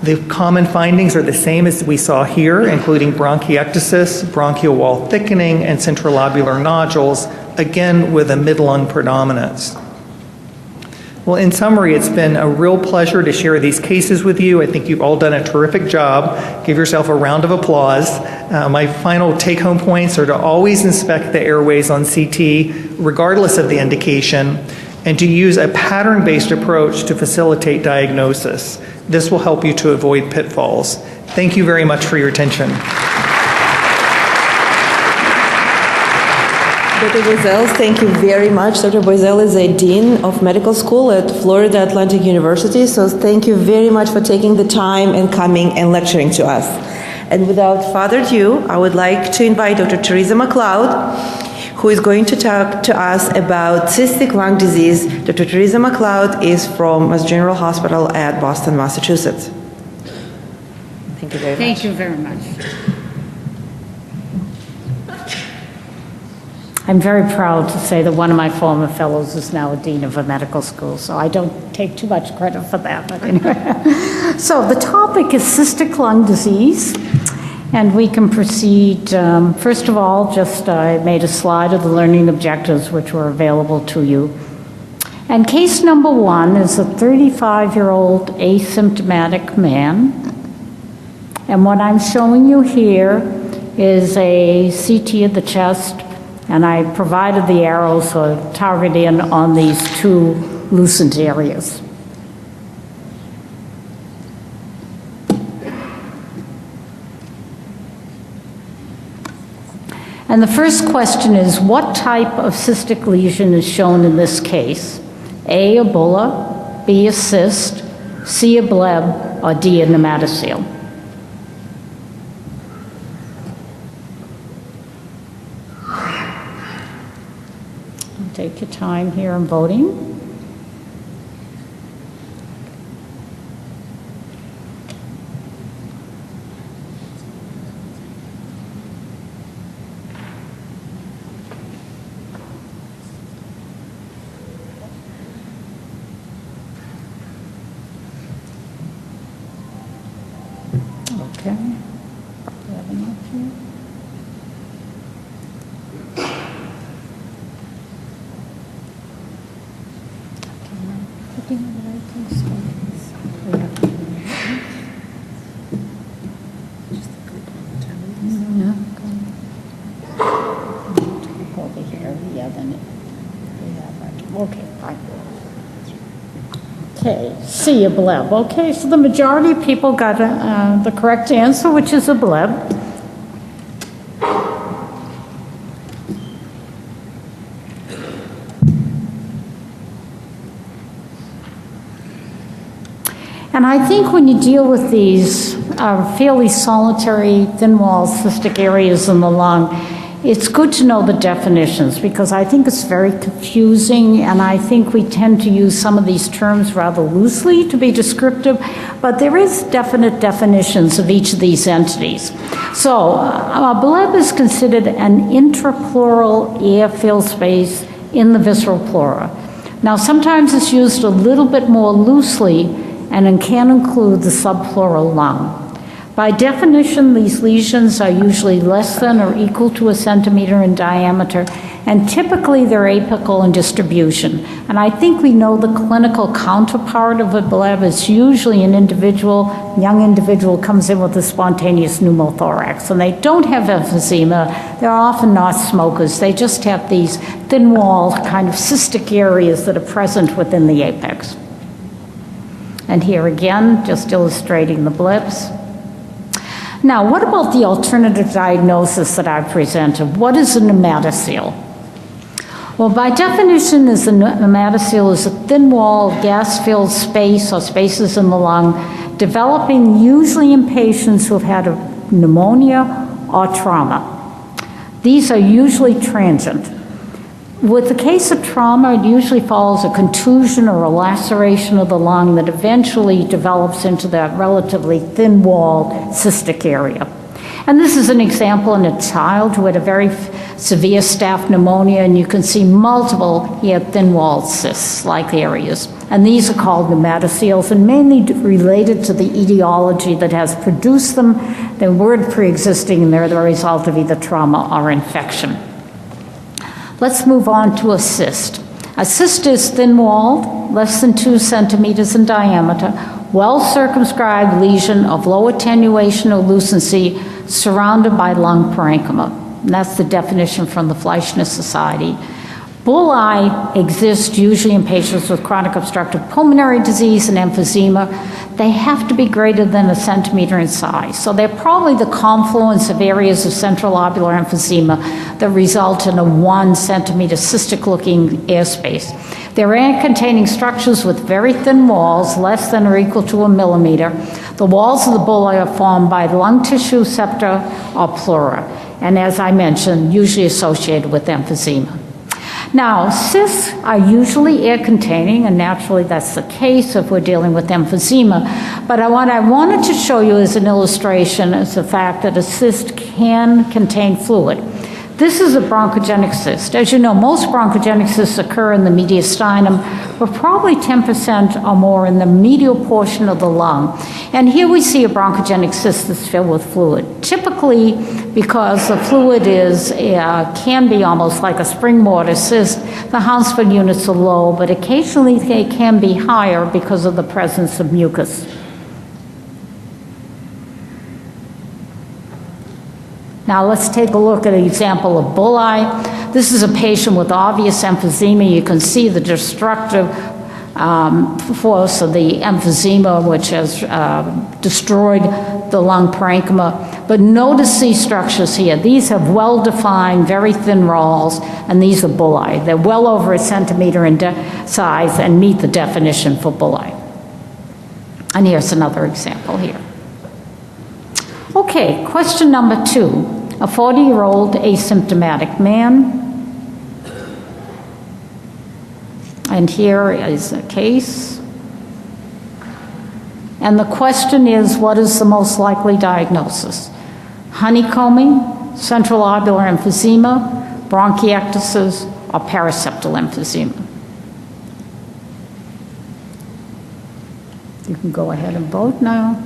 Speaker 3: The common findings are the same as we saw here, including bronchiectasis, bronchial wall thickening, and centrilobular nodules, again with a mid-lung predominance. Well, in summary, it's been a real pleasure to share these cases with you. I think you've all done a terrific job. Give yourself a round of applause. My final take-home points are to always inspect the airways on CT, regardless of the indication, and to use a pattern-based approach to facilitate diagnosis. This will help you to avoid pitfalls. Thank you very much for your attention.
Speaker 1: Dr. Boisel, thank you very much. Dr. Boisel is a Dean of Medical School at Florida Atlantic University, so thank you very much for taking the time and coming and lecturing to us. And without further ado, I would like to invite Dr. Teresa McLeod, who is going to talk to us about cystic lung disease. Dr. Teresa McLeod is from Mass General Hospital at Boston, Massachusetts. Thank you very much.
Speaker 4: Thank you very much. I'm very proud to say that one of my former fellows is now a dean of a medical school, so I don't take too much credit for that. But anyway. So the topic is cystic lung disease, and we can proceed. First of all, I made a slide of the learning objectives which were available to you. And case number one is a 35-year-old asymptomatic man. And what I'm showing you here is a CT of the chest, and I provided the arrows so target in on these two loosened areas. And the first question is, what type of cystic lesion is shown in this case? A, a bulla, B, a cyst, C, a bleb, or D, a nematocele? Take your time here in voting. Okay. Do you have enough here? Okay, fine. Okay, C, a bleb. Okay, so the majority of people got the correct answer, which is a bleb. And I think when you deal with these fairly solitary, thin-walled cystic areas in the lung, it's good to know the definitions because I think it's very confusing and I think we tend to use some of these terms rather loosely to be descriptive, but there is definite definitions of each of these entities. So a bleb is considered an intrapleural air-filled space in the visceral pleura. Now sometimes it's used a little bit more loosely and it can include the subpleural lung. By definition, these lesions are usually less than or equal to 1 centimeter in diameter, and typically they're apical in distribution. And I think we know the clinical counterpart of a bleb is usually an individual, young individual comes in with a spontaneous pneumothorax, and they don't have emphysema. They're often not smokers. They just have these thin-walled kind of cystic areas that are present within the apex. And here again, just illustrating the blebs. Now, what about the alternative diagnosis that I presented? What is a pneumatocele? Well, by definition, a pneumatocele is a thin-walled, gas-filled space or spaces in the lung, developing usually in patients who have had a pneumonia or trauma. These are usually transient. With the case of trauma, it usually follows a contusion or a laceration of the lung that eventually develops into that relatively thin-walled cystic area. And this is an example in a child who had a very severe staph pneumonia, and you can see multiple thin-walled cysts-like areas. And these are called pneumatoceles and mainly related to the etiology that has produced them. The word pre-existing, and they're the result of either trauma or infection. Let's move on to a cyst. A cyst is thin-walled, less than 2 centimeters in diameter, well-circumscribed lesion of low attenuation or lucency surrounded by lung parenchyma. And that's the definition from the Fleischner Society. Bullae exist usually in patients with chronic obstructive pulmonary disease and emphysema. They have to be greater than 1 centimeter in size. So they're probably the confluence of areas of central lobular emphysema that result in a 1 centimeter cystic-looking airspace. They're air-containing structures with very thin walls, less than or equal to 1 millimeter. The walls of the bullae are formed by lung tissue, septa, or pleura, and as I mentioned, usually associated with emphysema. Now, cysts are usually air-containing, and naturally that's the case if we're dealing with emphysema. But what I wanted to show you as an illustration is the fact that a cyst can contain fluid. This is a bronchogenic cyst. As you know, most bronchogenic cysts occur in the mediastinum, but probably 10% or more in the medial portion of the lung. And here we see a bronchogenic cyst that's filled with fluid. Typically, because the fluid can be almost like a spring mortar cyst, the Hounsfield units are low, but occasionally they can be higher because of the presence of mucus. Now let's take a look at an example of bullae. This is a patient with obvious emphysema. You can see the destructive force of the emphysema, which has destroyed the lung parenchyma. But notice these structures here. These have well-defined, very thin walls, and these are bullae. They're well over 1 centimeter in size and meet the definition for bullae. And here's another example here. Okay, question number 2. A 40-year-old asymptomatic man. And here is a case. And the question is, what is the most likely diagnosis? Honeycombing, central lobular emphysema, bronchiectasis, or paraseptal emphysema? You can go ahead and vote now.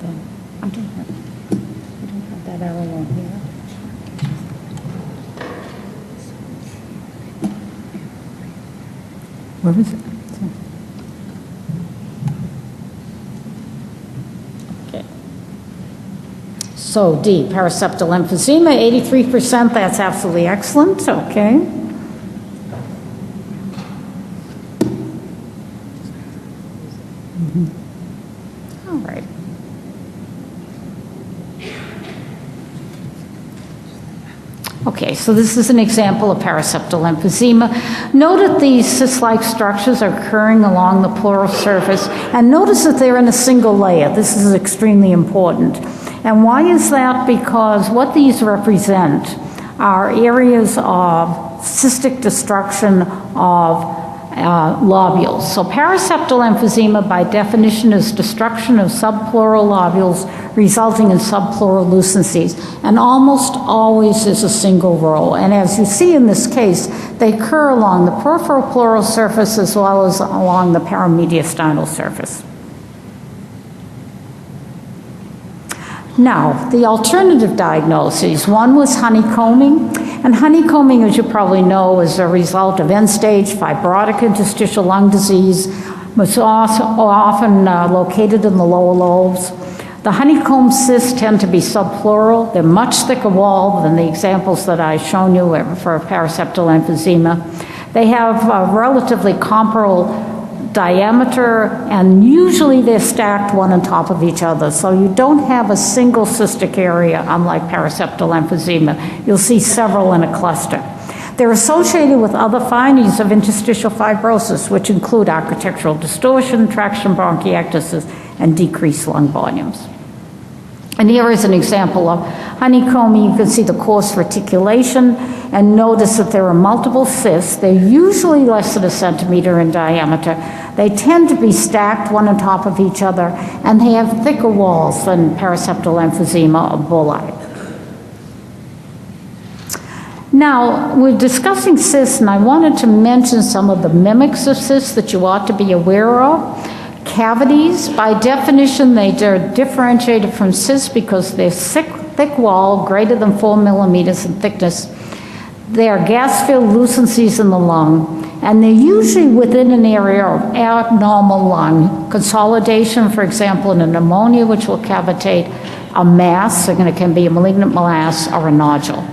Speaker 4: And then, I don't have that arrow on here. Where is it? Okay. So D, paraseptal emphysema, 83%, that's absolutely excellent, okay. All right. Okay, so this is an example of paraseptal emphysema. Note that these cyst-like structures are occurring along the pleural surface, and notice that they're in a single layer. This is extremely important. And why is that? Because what these represent are areas of cystic destruction of lobules. So paraseptal emphysema, by definition, is destruction of subpleural lobules resulting in subpleural lucencies, and almost always is a single row. And as you see in this case, they occur along the peripheral pleural surface as well as along the paramediastinal surface. Now, the alternative diagnoses, one was honeycombing, and honeycombing, as you probably know, is a result of end-stage fibrotic interstitial lung disease, which is often located in the lower lobes. The honeycomb cysts tend to be subpleural. They're much thicker walled than the examples that I've shown you for paraseptal emphysema. They have a relatively comparable diameter, and usually they're stacked one on top of each other. So you don't have a single cystic area, unlike paraseptal emphysema. You'll see several in a cluster. They're associated with other findings of interstitial fibrosis, which include architectural distortion, traction bronchiectasis, and decreased lung volumes. And here is an example of honeycombing. You can see the coarse reticulation, and notice that there are multiple cysts. They're usually less than 1 centimeter in diameter. They tend to be stacked one on top of each other, and they have thicker walls than paraseptal emphysema or bullae. Now, we're discussing cysts, and I wanted to mention some of the mimics of cysts that you ought to be aware of. Cavities, by definition, they're differentiated from cysts because they're thick wall, greater than 4 millimeters in thickness. They are gas-filled lucencies in the lung, and they're usually within an area of abnormal lung consolidation, for example, in a pneumonia, which will cavitate a mass, so it can be a malignant mass or a nodule.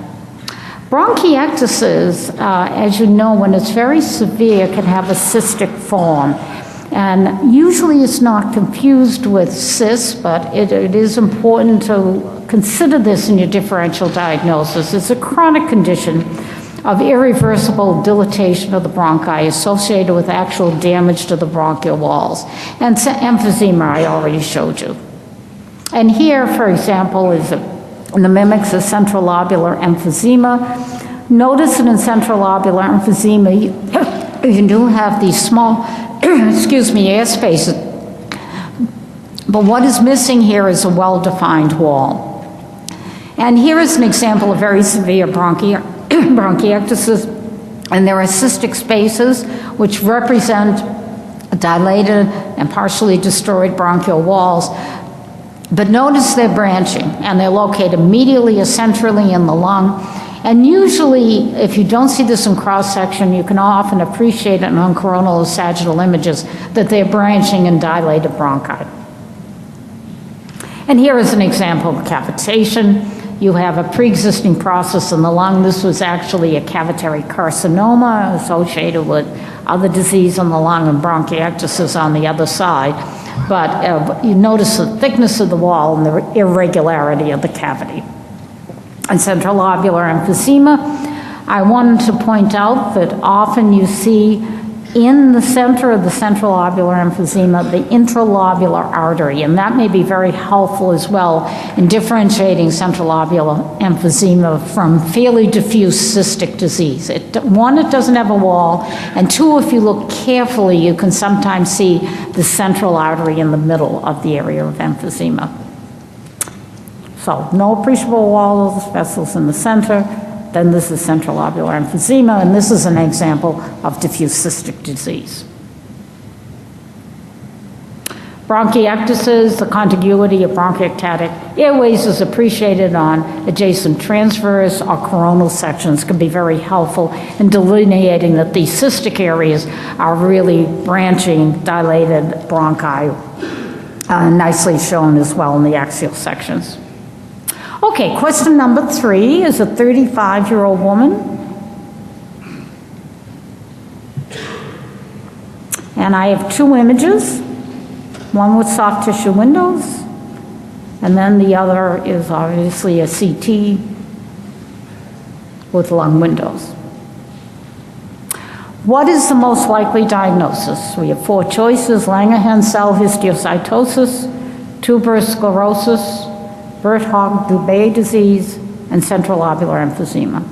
Speaker 4: Bronchiectasis, as you know, when it's very severe, can have a cystic form. And usually it's not confused with cysts, but it is important to consider this in your differential diagnosis. It's a chronic condition of irreversible dilatation of the bronchi associated with actual damage to the bronchial walls. And emphysema I already showed you. And here, for example, is in the mimics of central lobular emphysema. Notice that in central lobular emphysema, you do have these small air spaces. But what is missing here is a well-defined wall. And here is an example of very severe bronchiectasis, and there are cystic spaces which represent dilated and partially destroyed bronchial walls. But notice they're branching, and they're located immediately or centrally in the lung. And usually, if you don't see this in cross-section, you can often appreciate it on coronal or sagittal images that they're branching in dilated bronchi. And here is an example of cavitation. You have a pre-existing process in the lung. This was actually a cavitary carcinoma associated with other disease in the lung and bronchiectasis on the other side. But you notice the thickness of the wall and the irregularity of the cavity. And central lobular emphysema, I wanted to point out that often you see in the center of the central lobular emphysema the intralobular artery, and that may be very helpful as well in differentiating central lobular emphysema from fairly diffuse cystic disease. One, it doesn't have a wall, and two, if you look carefully, you can sometimes see the central artery in the middle of the area of emphysema. So, no appreciable walls, vessels in the center. Then this is central lobular emphysema, and this is an example of diffuse cystic disease. Bronchiectasis, the contiguity of bronchiectatic airways is appreciated on adjacent transverse or coronal sections, can be very helpful in delineating that these cystic areas are really branching, dilated bronchi, nicely shown as well in the axial sections. Okay, question number 3 is a 35-year-old woman. And I have 2 images. One with soft tissue windows, and then the other is obviously a CT with lung windows. What is the most likely diagnosis? We have 4 choices: Langerhans cell histiocytosis, tuberous sclerosis, Birt-Hogg-Dubé disease, and central lobular emphysema.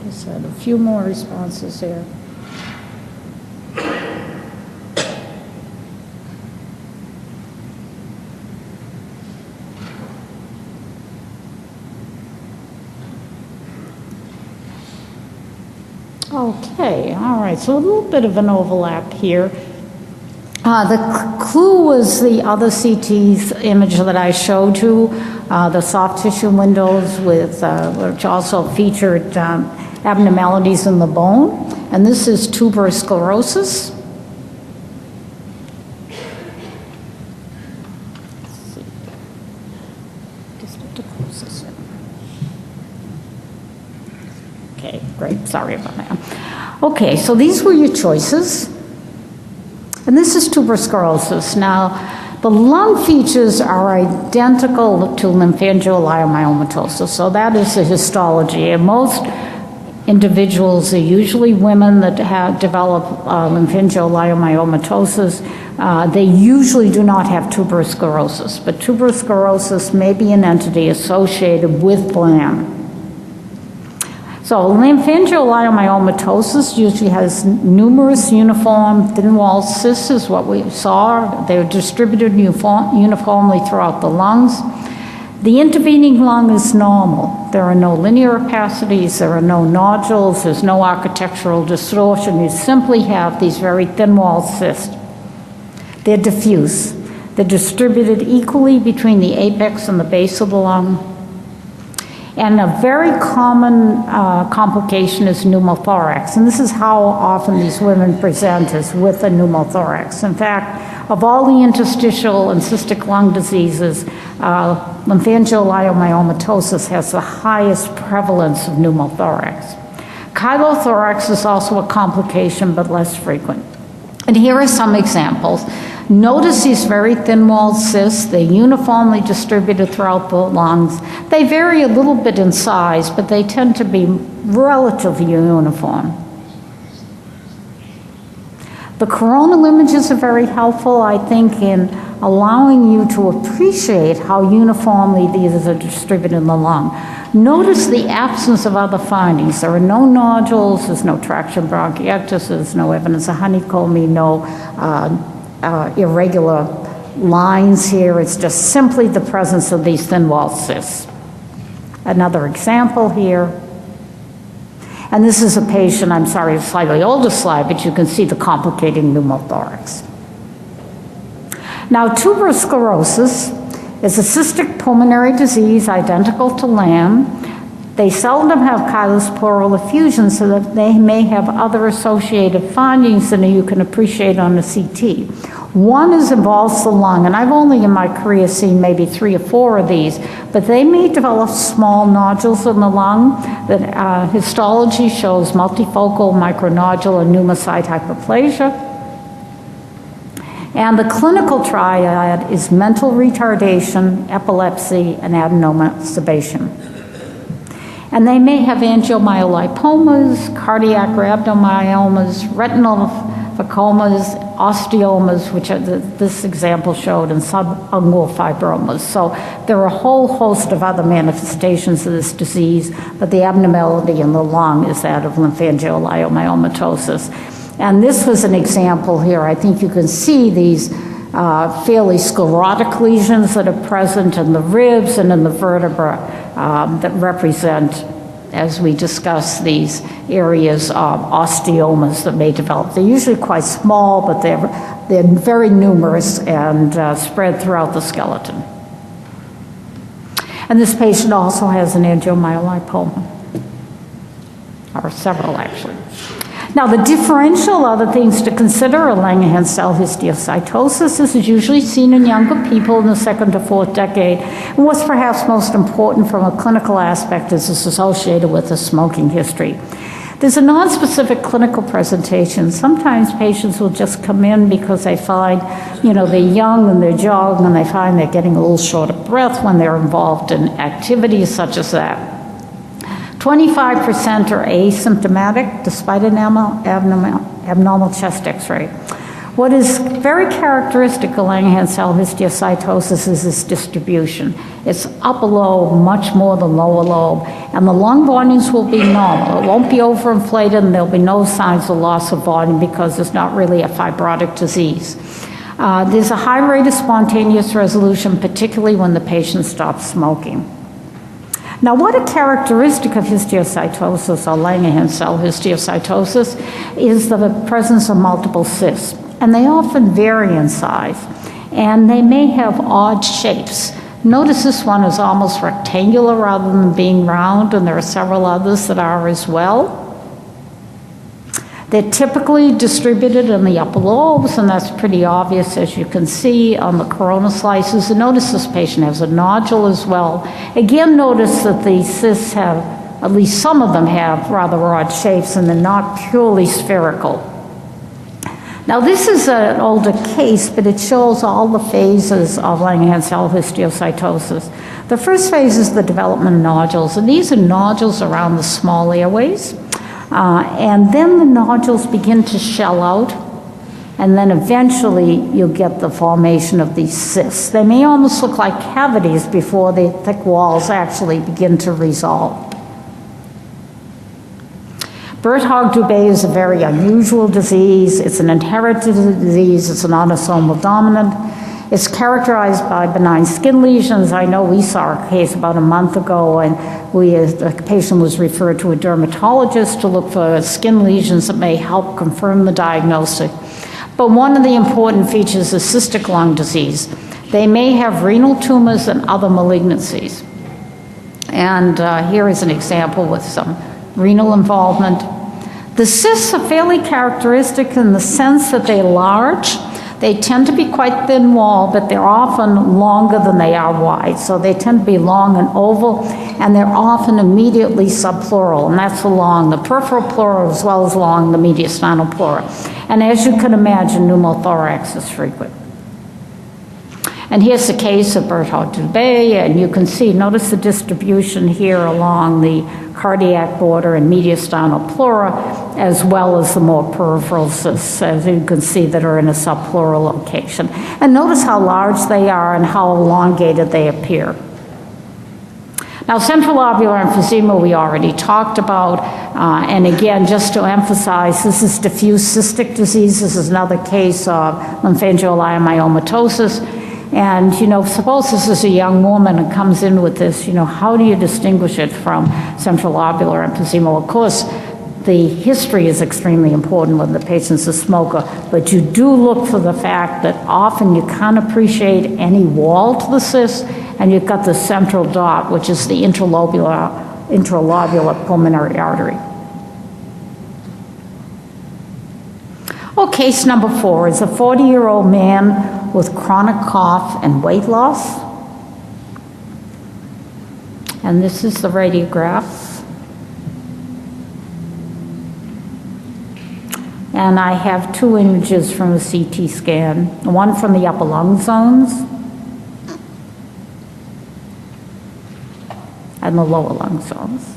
Speaker 4: Just had a few more responses here. Okay, all right, so a little bit of an overlap here. The clue was the other CT image that I showed you, the soft tissue windows with, which also featured abnormalities in the bone, and this is tuberous sclerosis. Okay, great, sorry about that. Okay, so these were your choices. And this is tuberous sclerosis. Now, the lung features are identical to lymphangioliomyomatosis, so that is the histology. And most individuals are usually women that have developed lymphangioliomyomatosis. They usually do not have tuberous sclerosis, but tuberous sclerosis may be an entity associated with LAM. So lymphangioliomyomatosis usually has numerous uniform thin-walled cysts, is what we saw. They're distributed uniformly throughout the lungs. The intervening lung is normal. There are no linear opacities, there are no nodules, there's no architectural distortion. You simply have these very thin-walled cysts. They're diffuse. They're distributed equally between the apex and the base of the lung. And a very common complication is pneumothorax. And this is how often these women present, is with a pneumothorax. In fact, of all the interstitial and cystic lung diseases, lymphangioliomyomatosis has the highest prevalence of pneumothorax. Chylothorax is also a complication, but less frequent. And here are some examples. Notice these very thin-walled cysts. They're uniformly distributed throughout the lungs. They vary a little bit in size, but they tend to be relatively uniform. The coronal images are very helpful, I think, in allowing you to appreciate how uniformly these are distributed in the lung. Notice the absence of other findings. There are no nodules, there's no traction bronchiectasis, there's no evidence of honeycombing, no irregular lines here. It's just simply the presence of these thin-walled cysts. Another example here. And this is a patient, I'm sorry, a slightly older slide, but you can see the complicating pneumothorax. Now, tuberous sclerosis is a cystic pulmonary disease identical to LAM. They seldom have chylous pleural effusion, so that they may have other associated findings that you can appreciate on the CT. One involves the lung, and I've only in my career seen maybe 3 or 4 of these, but they may develop small nodules in the lung that histology shows multifocal micronodule and pneumocyte hyperplasia. And the clinical triad is mental retardation, epilepsy, and adenoma sebation. And they may have angiomyolipomas, cardiac rhabdomyomas, retinal phacomas, osteomas, which this example showed, and subungual fibromas. So there are a whole host of other manifestations of this disease, but the abnormality in the lung is that of lymphangioliomyomatosis. And this was an example here. I think you can see these fairly sclerotic lesions that are present in the ribs and in the vertebra that represent, as we discuss, these areas of osteomas that may develop. They're usually quite small, but they're very numerous and spread throughout the skeleton. And this patient also has an angiomyolipoma, or several actually. Now, the differential other things to consider are Langerhans cell histiocytosis. This is usually seen in younger people in the 2nd to 4th decade. And what's perhaps most important from a clinical aspect is it's associated with a smoking history. There's a nonspecific clinical presentation. Sometimes patients will just come in because they find, they're young and they're young and they find they're getting a little short of breath when they're involved in activities such as that. 25% are asymptomatic despite an abnormal chest x-ray. What is very characteristic of Langerhans cell histiocytosis is its distribution. It's upper lobe much more than lower lobe, and the lung volumes will be normal. It won't be overinflated, and there'll be no signs of loss of volume because it's not really a fibrotic disease. There's a high rate of spontaneous resolution, particularly when the patient stops smoking. Now, what a characteristic of histiocytosis, or Langerhans cell histiocytosis, is the presence of multiple cysts. And they often vary in size, and they may have odd shapes. Notice this one is almost rectangular rather than being round, and there are several others that are as well. They're typically distributed in the upper lobes, and that's pretty obvious, as you can see on the corona slices. And notice this patient has a nodule as well. Again, notice that the cysts have, at least some of them have, rather odd shapes, and they're not purely spherical. Now, this is an older case, but it shows all the phases of Langerhans cell histiocytosis. The first phase is the development of nodules, and these are nodules around the small airways. And then the nodules begin to shell out, and then eventually you'll get the formation of these cysts. They may almost look like cavities before the thick walls actually begin to resolve. Birt-Hogg-Dubé is a very unusual disease. It's an inherited disease. It's an autosomal dominant. It's characterized by benign skin lesions. I know we saw a case about a month ago, and the patient was referred to a dermatologist to look for skin lesions that may help confirm the diagnosis. But one of the important features is cystic lung disease. They may have renal tumors and other malignancies. And here is an example with some renal involvement. The cysts are fairly characteristic in the sense that they're large. They tend to be quite thin walled, but they're often longer than they are wide. So they tend to be long and oval, and they're often immediately subpleural, and that's along the peripheral pleura as well as along the mediastinal pleura. And as you can imagine, pneumothorax is frequent. And here's the case of Birt-Hogg-Dubé, and you can see, notice the distribution here along the cardiac border and mediastinal pleura, as well as the more peripheral cysts, as you can see, that are in a subpleural location. And notice how large they are and how elongated they appear. Now, central lobular emphysema we already talked about, and again, just to emphasize, this is diffuse cystic disease. This is another case of lymphangioliomyomatosis. And, suppose this is a young woman and comes in with this, how do you distinguish it from central lobular emphysema? Well, of course, the history is extremely important when the patient's a smoker, but you do look for the fact that often you can't appreciate any wall to the cyst, and you've got the central dot, which is the interlobular pulmonary artery. Well, case number 4 is a 40-year-old man with chronic cough and weight loss. And this is the radiograph. And I have 2 images from a CT scan, one from the upper lung zones and the lower lung zones.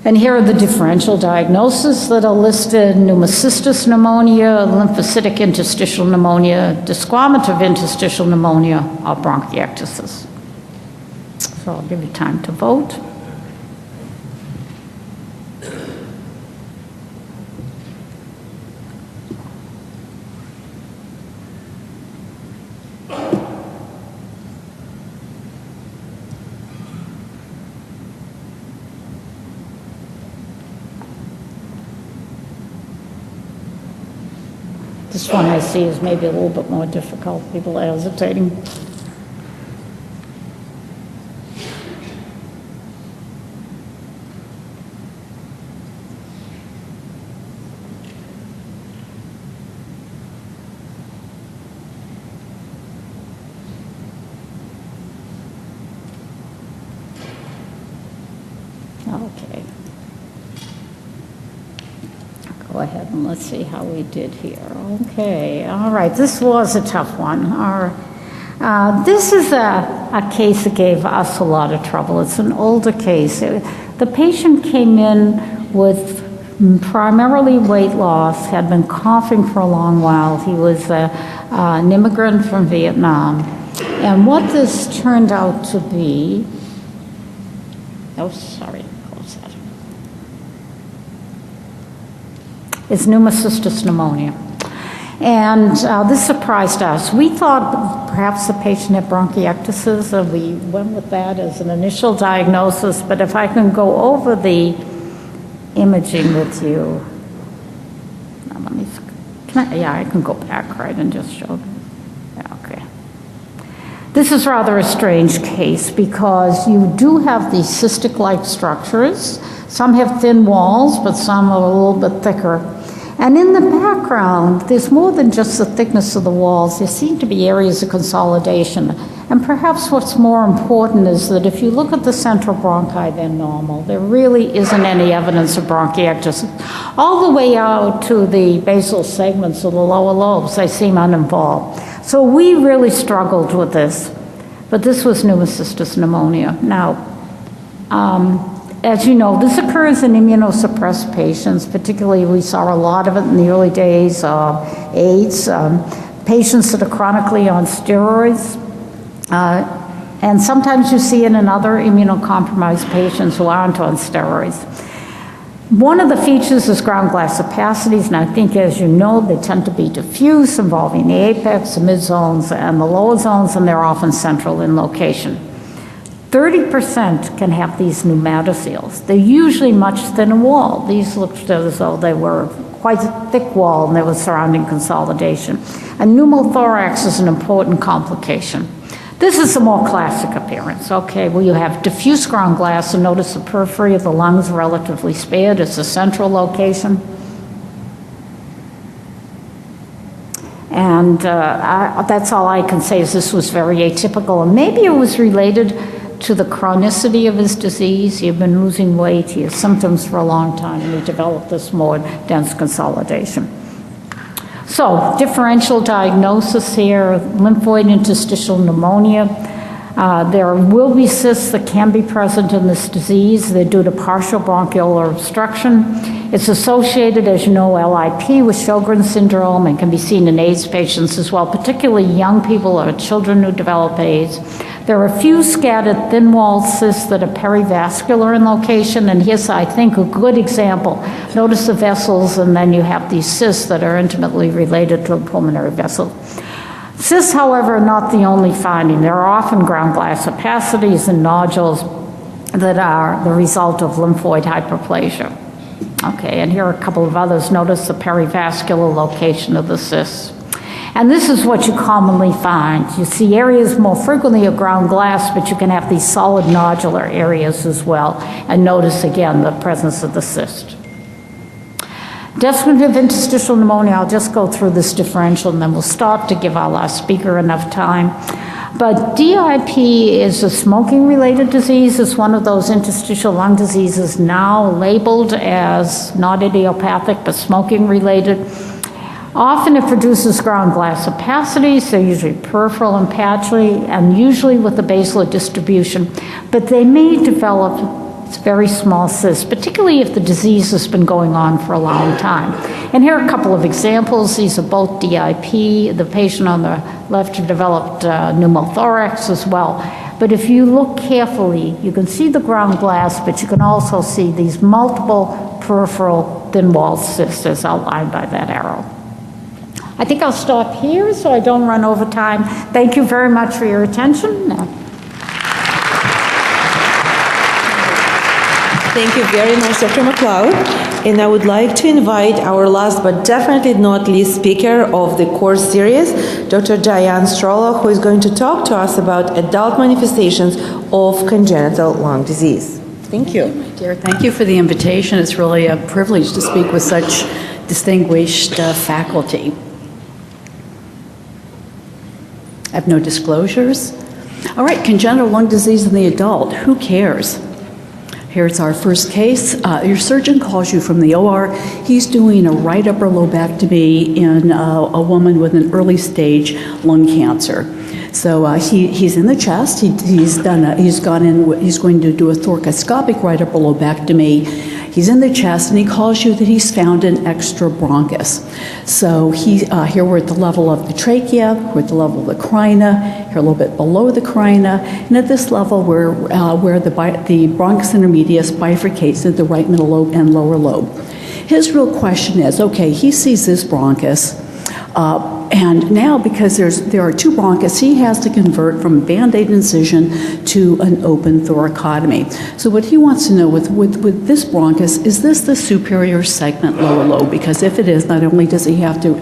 Speaker 4: And here are the differential diagnoses that are listed: pneumocystis pneumonia, lymphocytic interstitial pneumonia, desquamative interstitial pneumonia, or bronchiectasis. So I'll give you time to vote. This one I see is maybe a little bit more difficult. People are hesitating. Okay. Go ahead and let's see how we did here. Okay, all right, this was a tough one. This is a case that gave us a lot of trouble. It's an older case. The patient came in with primarily weight loss, had been coughing for a long while. He was an immigrant from Vietnam. And what this turned out to be, is pneumocystis pneumonia. And this surprised us. We thought perhaps the patient had bronchiectasis, and we went with that as an initial diagnosis. But if I can go over the imaging with you, I can go back, right, and just show them. Yeah, okay. This is rather a strange case because you do have these cystic-like structures. Some have thin walls, but some are a little bit thicker. And in the background, there's more than just the thickness of the walls. There seem to be areas of consolidation. And perhaps what's more important is that if you look at the central bronchi, they're normal. There really isn't any evidence of bronchiectasis. All the way out to the basal segments of the lower lobes, they seem uninvolved. So we really struggled with this. But this was pneumocystis pneumonia. Now, as you know, this occurs in immunosuppressed patients. Particularly, we saw a lot of it in the early days of AIDS, patients that are chronically on steroids. And sometimes you see it in other immunocompromised patients who aren't on steroids. One of the features is ground glass opacities, and I think, as you know, they tend to be diffuse, involving the apex, the midzones, and the lower zones, and they're often central in location. 30% can have these pneumatoceles. They're usually much thinner wall. These looked as though they were quite a thick wall and there was surrounding consolidation. And pneumothorax is an important complication. This is a more classic appearance. Okay, well, you have diffuse ground glass, and notice the periphery of the lungs relatively spared. It's a central location. And that's all I can say is this was very atypical. And maybe it was related to the chronicity of his disease. He had been losing weight, he had symptoms for a long time, and he developed this more dense consolidation. So, differential diagnosis here: lymphoid interstitial pneumonia. There will be cysts that can be present in this disease. They're due to partial bronchiolar obstruction. It's associated, as you know, LIP with Sjogren's syndrome, and can be seen in AIDS patients as well, particularly young people or children who develop AIDS. There are a few scattered thin-walled cysts that are perivascular in location, and here's, I think, a good example. Notice the vessels, and then you have these cysts that are intimately related to a pulmonary vessel. Cysts, however, are not the only finding. There are often ground glass opacities and nodules that are the result of lymphoid hyperplasia. Okay, and here are a couple of others. Notice the perivascular location of the cysts. And this is what you commonly find. You see areas more frequently of ground glass, but you can have these solid nodular areas as well. And notice again the presence of the cyst. Desquamative interstitial pneumonia, I'll just go through this differential and then we'll stop to give our last speaker enough time. But DIP is a smoking-related disease. It's one of those interstitial lung diseases now labeled as not idiopathic, but smoking-related. Often it produces ground glass opacities. They're usually peripheral and patchy, and usually with the basal distribution. But they may develop It's a very small cyst, particularly if the disease has been going on for a long time. And here are a couple of examples. These are both DIP. The patient on the left developed pneumothorax as well. But if you look carefully, you can see the ground glass, but you can also see these multiple peripheral thin wall cysts as outlined by that arrow. I think I'll stop here so I don't run over time. Thank you very much for your attention.
Speaker 1: Thank you very much, Dr. McLeod. And I would like to invite our last but definitely not least speaker of the course series, Dr. Diane Strollo, who is going to talk to us about adult manifestations of congenital lung disease. Thank you.
Speaker 5: Dear, thank you for the invitation. It's really a privilege to speak with such distinguished faculty. I have no disclosures. All right, congenital lung disease in the adult. Who cares? Here's our first case. Your surgeon calls you from the OR. He's doing a right upper lobectomy in a woman with an early stage lung cancer. So he's in the chest. He's going to do a thoracoscopic right upper lobectomy. He's in the chest, and he calls you that he's found an extra bronchus. So here we're at the level of the trachea, we're at the level of the carina, here a little bit below the carina, and at this level where the bronchus intermedius bifurcates into the right middle lobe and lower lobe. His real question is, okay, he sees this bronchus, and now because there are two bronchus, he has to convert from a Band-Aid incision to an open thoracotomy. So what he wants to know with this bronchus, is this the superior segment lower lobe? Because if it is, not only does he have to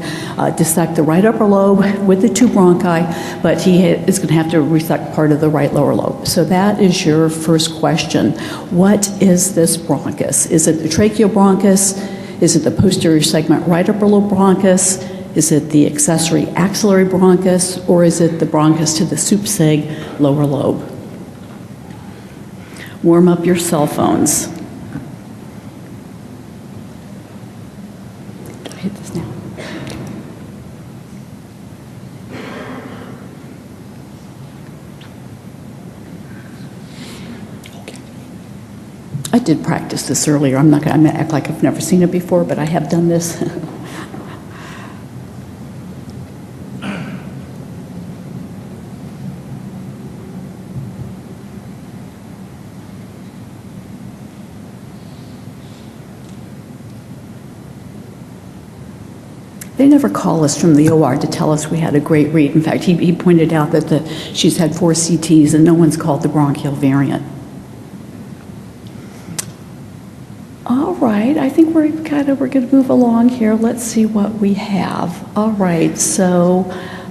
Speaker 5: dissect the right upper lobe with the two bronchi, but he is going to have to resect part of the right lower lobe. So that is your first question. What is this bronchus? Is it the tracheal bronchus? Is it the posterior segment right upper lobe bronchus? Is it the accessory axillary bronchus, or is it the bronchus to the soup seg lower lobe? Warm up your cell phones. Do I hit this now? Okay. I did practice this earlier. I'm not going to act like I've never seen it before, but I have done this. They never call us from the OR to tell us we had a great read. In fact, he pointed out that she's had 4 CTs and no one's called the bronchial variant. All right, I think we're going to move along here. Let's see what we have. All right, so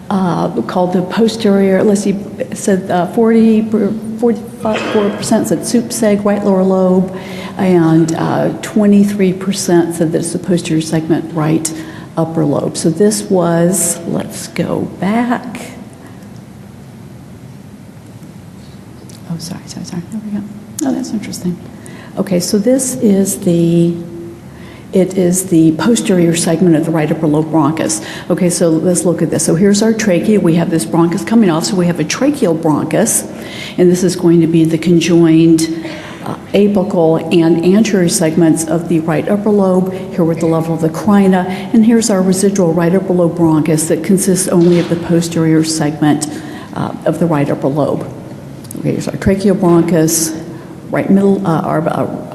Speaker 5: called the posterior, let's see, it said 44% said soup seg, right lower lobe, and 23% said that it's the posterior segment, right upper lobe. So this was, let's go back. Oh, sorry. There we go. Oh, that's interesting. Okay, so this is the posterior segment of the right upper lobe bronchus. Okay, so let's look at this. So here's our trachea. We have this bronchus coming off, so we have a tracheal bronchus, and this is going to be the conjoined apical and anterior segments of the right upper lobe. Here we're at the level of the carina, and here's our residual right upper lobe bronchus that consists only of the posterior segment of the right upper lobe. Okay, here's our tracheal bronchus, right middle, our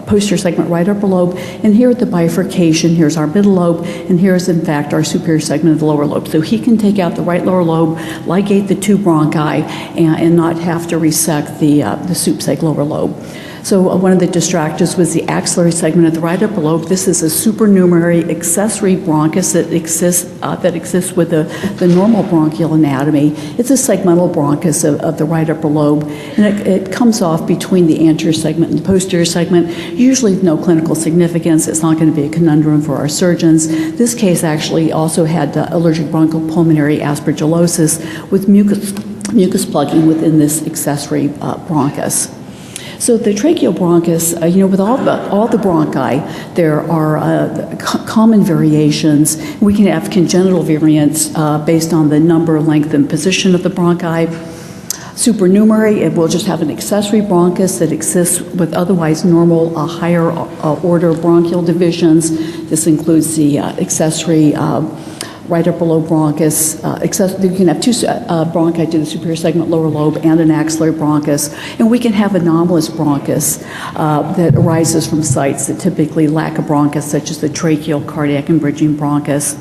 Speaker 5: posterior segment right upper lobe, and here at the bifurcation, here's our middle lobe, and here's in fact our superior segment of the lower lobe. So he can take out the right lower lobe, ligate the two bronchi, and not have to resect the soup seg lower lobe. So one of the distractors was the axillary segment of the right upper lobe. This is a supernumerary accessory bronchus that exists with the normal bronchial anatomy. It's a segmental bronchus of the right upper lobe, and it comes off between the anterior segment and the posterior segment. Usually no clinical significance. It's not going to be a conundrum for our surgeons. This case actually also had allergic bronchopulmonary aspergillosis with mucus plugging within this accessory bronchus. So the tracheal bronchus, with all the bronchi, there are common variations. We can have congenital variants based on the number, length, and position of the bronchi. Supernumerary, it will just have an accessory bronchus that exists with otherwise normal higher order bronchial divisions. This includes the accessory right upper lobe bronchus. You can have two bronchi to the superior segment lower lobe and an axillary bronchus. And we can have anomalous bronchus that arises from sites that typically lack a bronchus, such as the tracheal, cardiac, and bridging bronchus.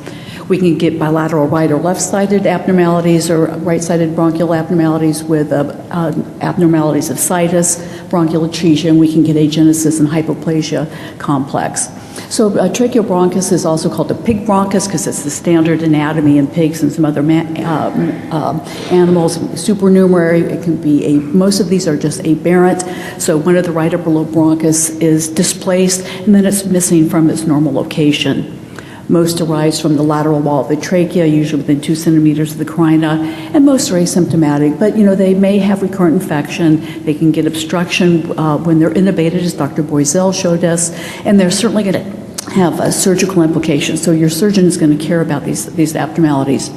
Speaker 5: We can get bilateral right or left-sided abnormalities or right-sided bronchial abnormalities with abnormalities of situs, bronchial atresia, and we can get agenesis and hypoplasia complex. So tracheal bronchus is also called a pig bronchus because it's the standard anatomy in pigs and some other animals. Supernumerary, it can be most of these are just aberrant. So one of the right upper lobe bronchus is displaced and then it's missing from its normal location. Most arise from the lateral wall of the trachea, usually within 2 centimeters of the carina, and most are asymptomatic, but they may have recurrent infection. They can get obstruction when they're intubated, as Dr. Boisel showed us, and they're certainly going to have surgical implications. So your surgeon is going to care about these abnormalities.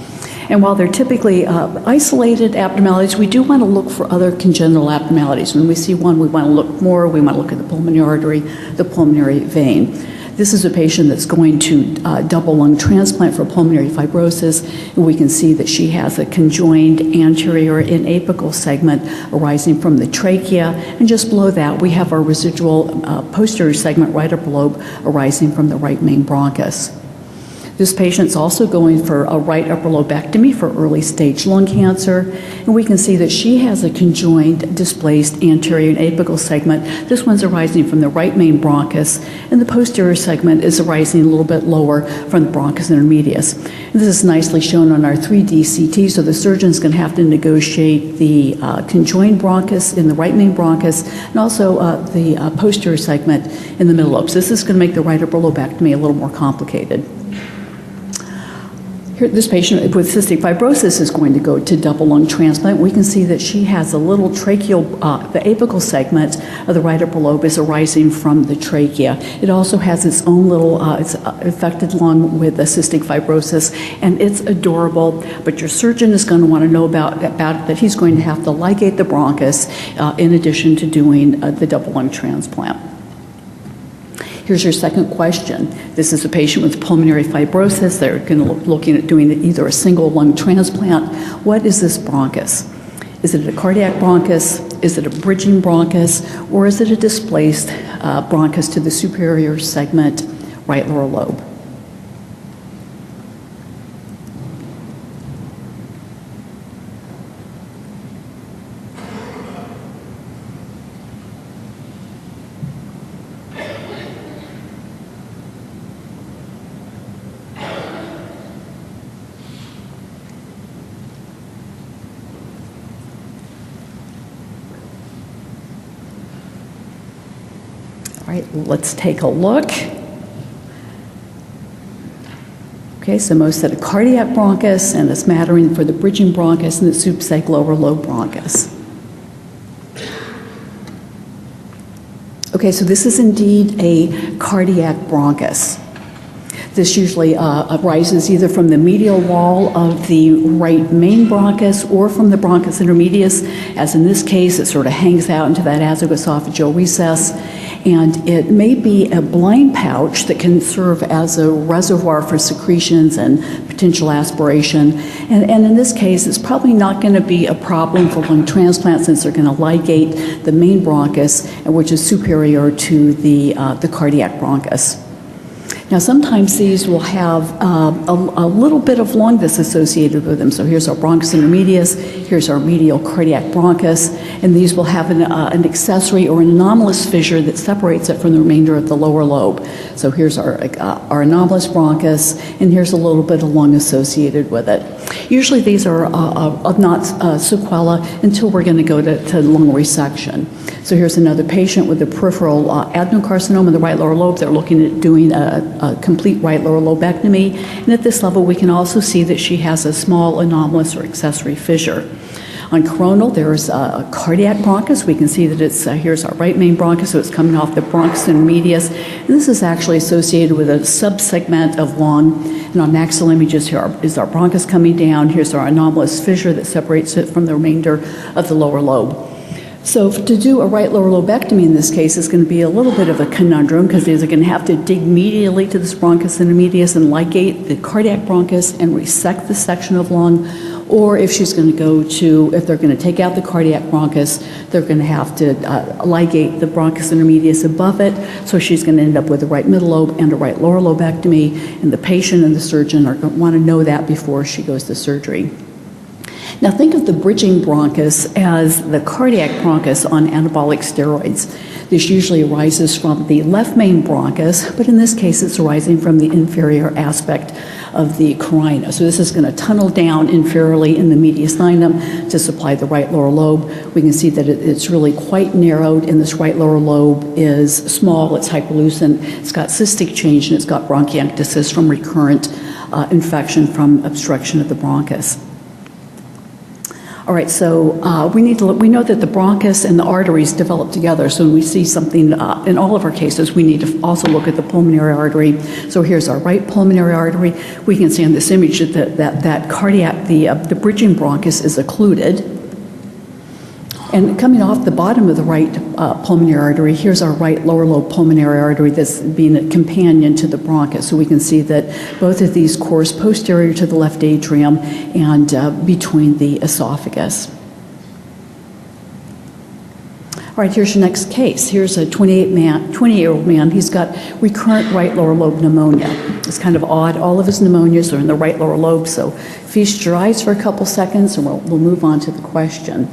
Speaker 5: And while they're typically isolated abnormalities, we do want to look for other congenital abnormalities. When we see one, we want to look more. We want to look at the pulmonary artery, the pulmonary vein. This is a patient that's going to double lung transplant for pulmonary fibrosis, and we can see that she has a conjoined anterior and apical segment arising from the trachea, and just below that we have our residual posterior segment, right upper lobe, arising from the right main bronchus. This patient's also going for a right upper lobectomy for early stage lung cancer, and we can see that she has a conjoined displaced anterior and apical segment. This one's arising from the right main bronchus, and the posterior segment is arising a little bit lower from the bronchus intermedius. And this is nicely shown on our 3D CT, so the surgeon's going to have to negotiate the conjoined bronchus in the right main bronchus, and also the posterior segment in the middle lobe. So this is going to make the right upper lobectomy a little more complicated. Here, this patient with cystic fibrosis is going to go to double lung transplant. We can see that she has a little tracheal, the apical segment of the right upper lobe is arising from the trachea. It also has its own little, it's affected lung with a cystic fibrosis, and it's adorable, but your surgeon is going to want to know about it, that he's going to have to ligate the bronchus in addition to doing the double lung transplant. Here's your second question. This is a patient with pulmonary fibrosis. They're going to looking at doing either a single lung transplant. What is this bronchus? Is it a cardiac bronchus? Is it a bridging bronchus? Or is it a displaced bronchus to the superior segment, right lower lobe? All right, let's take a look. Okay, so most said a cardiac bronchus and a smattering for the bridging bronchus and the subseg lower lobe bronchus. Okay, so this is indeed a cardiac bronchus. This usually arises either from the medial wall of the right main bronchus or from the bronchus intermedius. As in this case, it sort of hangs out into that azoesophageal recess. And it may be a blind pouch that can serve as a reservoir for secretions and potential aspiration. And in this case, it's probably not going to be a problem for lung transplant since they're going to ligate the main bronchus, which is superior to the cardiac bronchus. Now, sometimes these will have a little bit of lung that's associated with them. So here's our bronchus intermedius, here's our medial cardiac bronchus, and these will have an accessory or an anomalous fissure that separates it from the remainder of the lower lobe. So here's our anomalous bronchus, and here's a little bit of lung associated with it. Usually these are not sequela until we're going to go to lung resection. So here's another patient with a peripheral adenocarcinoma in the right lower lobe. They're looking at doing a complete right lower lobectomy. And at this level, we can also see that she has a small anomalous or accessory fissure. On coronal, there's a cardiac bronchus. We can see that it's, here's our right main bronchus, so it's coming off the bronchus intermedius. And this is actually associated with a subsegment of lung. And on axial images, here is our bronchus coming down. Here's our anomalous fissure that separates it from the remainder of the lower lobe. So to do a right lower lobectomy in this case is going to be a little bit of a conundrum because they're going to have to dig medially to this bronchus intermedius and ligate the cardiac bronchus and resect the section of lung. Or if she's going to go to, if they're going to take out the cardiac bronchus, they're going to have to ligate the bronchus intermedius above it. So she's going to end up with a right middle lobe and a right lower lobectomy. And the patient and the surgeon are going to want to know that before she goes to surgery. Now think of the bridging bronchus as the cardiac bronchus on anabolic steroids. This usually arises from the left main bronchus, but in this case it's arising from the inferior aspect of the carina. So this is going to tunnel down inferiorly in the mediastinum to supply the right lower lobe. We can see that it's really quite narrowed, and this right lower lobe is small, it's hyperlucent, it's got cystic change, and it's got bronchiectasis from recurrent infection from obstruction of the bronchus. All right, so we know that the bronchus and the arteries develop together. So when we see something in all of our cases, we need to also look at the pulmonary artery. So here's our right pulmonary artery. We can see on this image that cardiac, the bridging bronchus is occluded. And coming off the bottom of the right pulmonary artery, here's our right lower lobe pulmonary artery that's being a companion to the bronchus. So we can see that both of these course posterior to the left atrium and between the esophagus. All right, here's your next case. Here's a 28-year-old man. He's got recurrent right lower lobe pneumonia. It's kind of odd. All of his pneumonias are in the right lower lobe. So feast your eyes for a couple seconds and we'll move on to the question.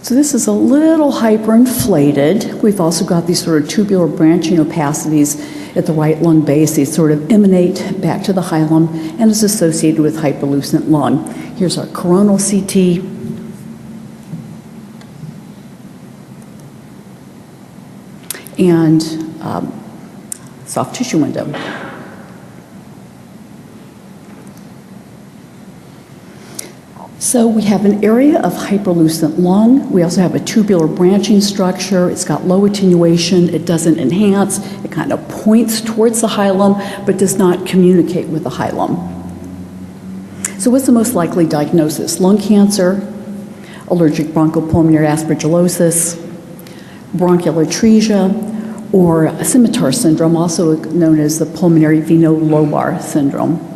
Speaker 5: So this is a little hyperinflated. We've also got these sort of tubular branching opacities at the right lung base. These sort of emanate back to the hilum and is associated with hyperlucent lung. Here's our coronal CT. And soft tissue window. So we have an area of hyperlucent lung. We also have a tubular branching structure. It's got low attenuation. It doesn't enhance. It kind of points towards the hilum, but does not communicate with the hilum. So what's the most likely diagnosis? Lung cancer, allergic bronchopulmonary aspergillosis, bronchial atresia, or scimitar syndrome, also known as the pulmonary veino-lobar syndrome.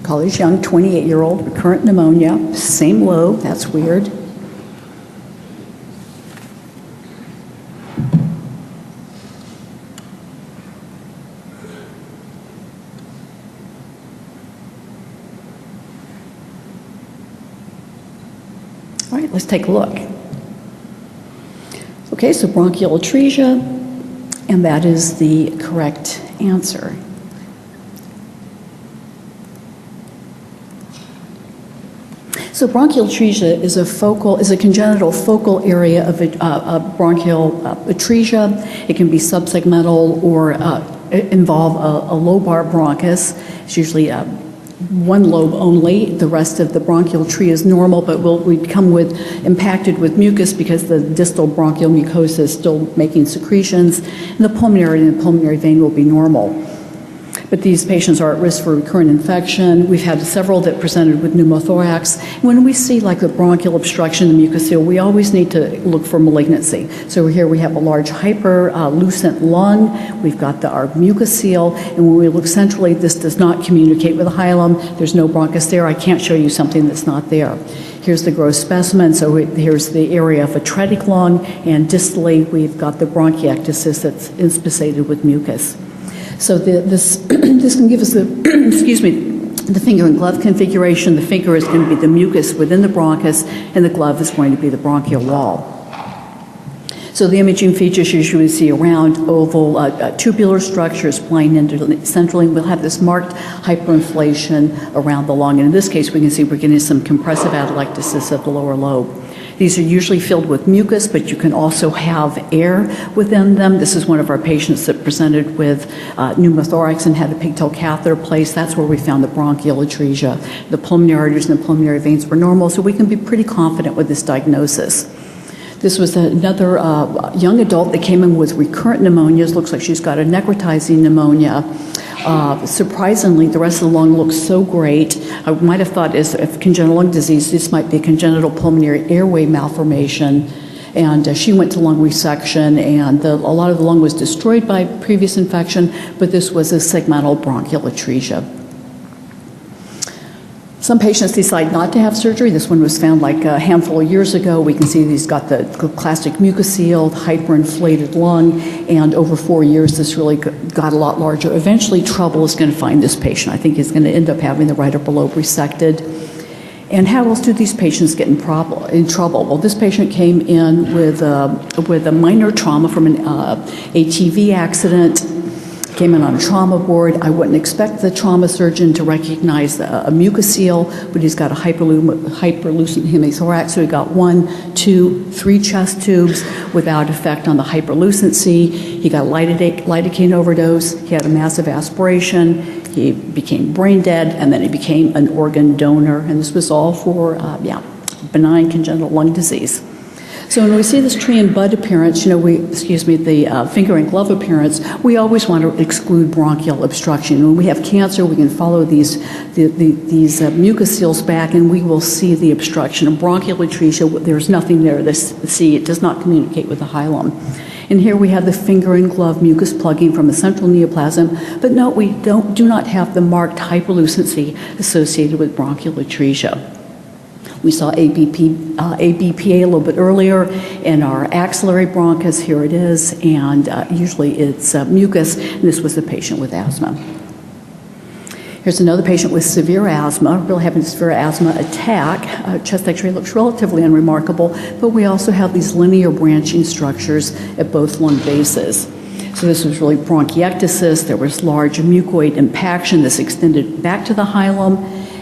Speaker 5: College young, 28-year-old, recurrent pneumonia, same lobe, that's weird. All right, let's take a look. Okay, so bronchial atresia, and that is the correct answer. So bronchial atresia is a congenital focal area of bronchial atresia. It can be subsegmental or involve a lobar bronchus. It's usually one lobe only. The rest of the bronchial tree is normal, but we come impacted with mucus because the distal bronchial mucosa is still making secretions, and the pulmonary vein will be normal. But these patients are at risk for recurrent infection. We've had several that presented with pneumothorax. When we see like a bronchial obstruction in the mucocele, we always need to look for malignancy. So here we have a large hyperlucent lung. We've got our mucocele, and when we look centrally, this does not communicate with the hilum. There's no bronchus there. I can't show you something that's not there. Here's the gross specimen. So here's the area of a atretic lung, and distally we've got the bronchiectasis that's inspissated with mucus. So this can give us the, excuse me, the finger and glove configuration. The finger is going to be the mucus within the bronchus, and the glove is going to be the bronchial wall. So the imaging features usually see a round, oval, tubular structures playing centrally. We'll have this marked hyperinflation around the lung. And in this case, we can see we're getting some compressive atelectasis of the lower lobe. These are usually filled with mucus, but you can also have air within them. This is one of our patients that presented with pneumothorax and had a pigtail catheter placed. That's where we found the bronchial atresia. The pulmonary arteries and the pulmonary veins were normal, so we can be pretty confident with this diagnosis. This was another young adult that came in with recurrent pneumonias. Looks like she's got a necrotizing pneumonia. Surprisingly, the rest of the lung looks so great. I might have thought if congenital lung disease, this might be a congenital pulmonary airway malformation. And she went to lung resection, and a lot of the lung was destroyed by previous infection, but this was a segmental bronchial atresia. Some patients decide not to have surgery. This one was found like a handful of years ago. We can see he's got the classic mucocele, hyperinflated lung, and over 4 years this really got a lot larger. Eventually trouble is going to find this patient. I think he's going to end up having the right upper lobe resected. And how else do these patients get in trouble? Well, this patient came in with a minor trauma from an ATV accident. Came in on a trauma board. I wouldn't expect the trauma surgeon to recognize a mucocele, but he's got a hyperlucent hemithorax, so he got 1, 2, 3 chest tubes without effect on the hyperlucency. He got a lidocaine overdose. He had a massive aspiration. He became brain dead, and then he became an organ donor, and this was all for, benign congenital lung disease. So when we see this tree and bud appearance, the finger and glove appearance, we always want to exclude bronchial obstruction. When we have cancer, we can follow these mucoceles back, and we will see the obstruction. And bronchial atresia, there's nothing there to see. It does not communicate with the hilum. And here we have the finger and glove mucus plugging from a central neoplasm, but note we do not have the marked hyperlucency associated with bronchial atresia. We saw ABPA a little bit earlier in our axillary bronchus. Here it is, and usually it's mucus, and this was a patient with asthma. Here's another patient with severe asthma, really having a severe asthma attack. Chest x-ray looks relatively unremarkable, but we also have these linear branching structures at both lung bases. So this was really bronchiectasis. There was large mucoid impaction. This extended back to the hilum.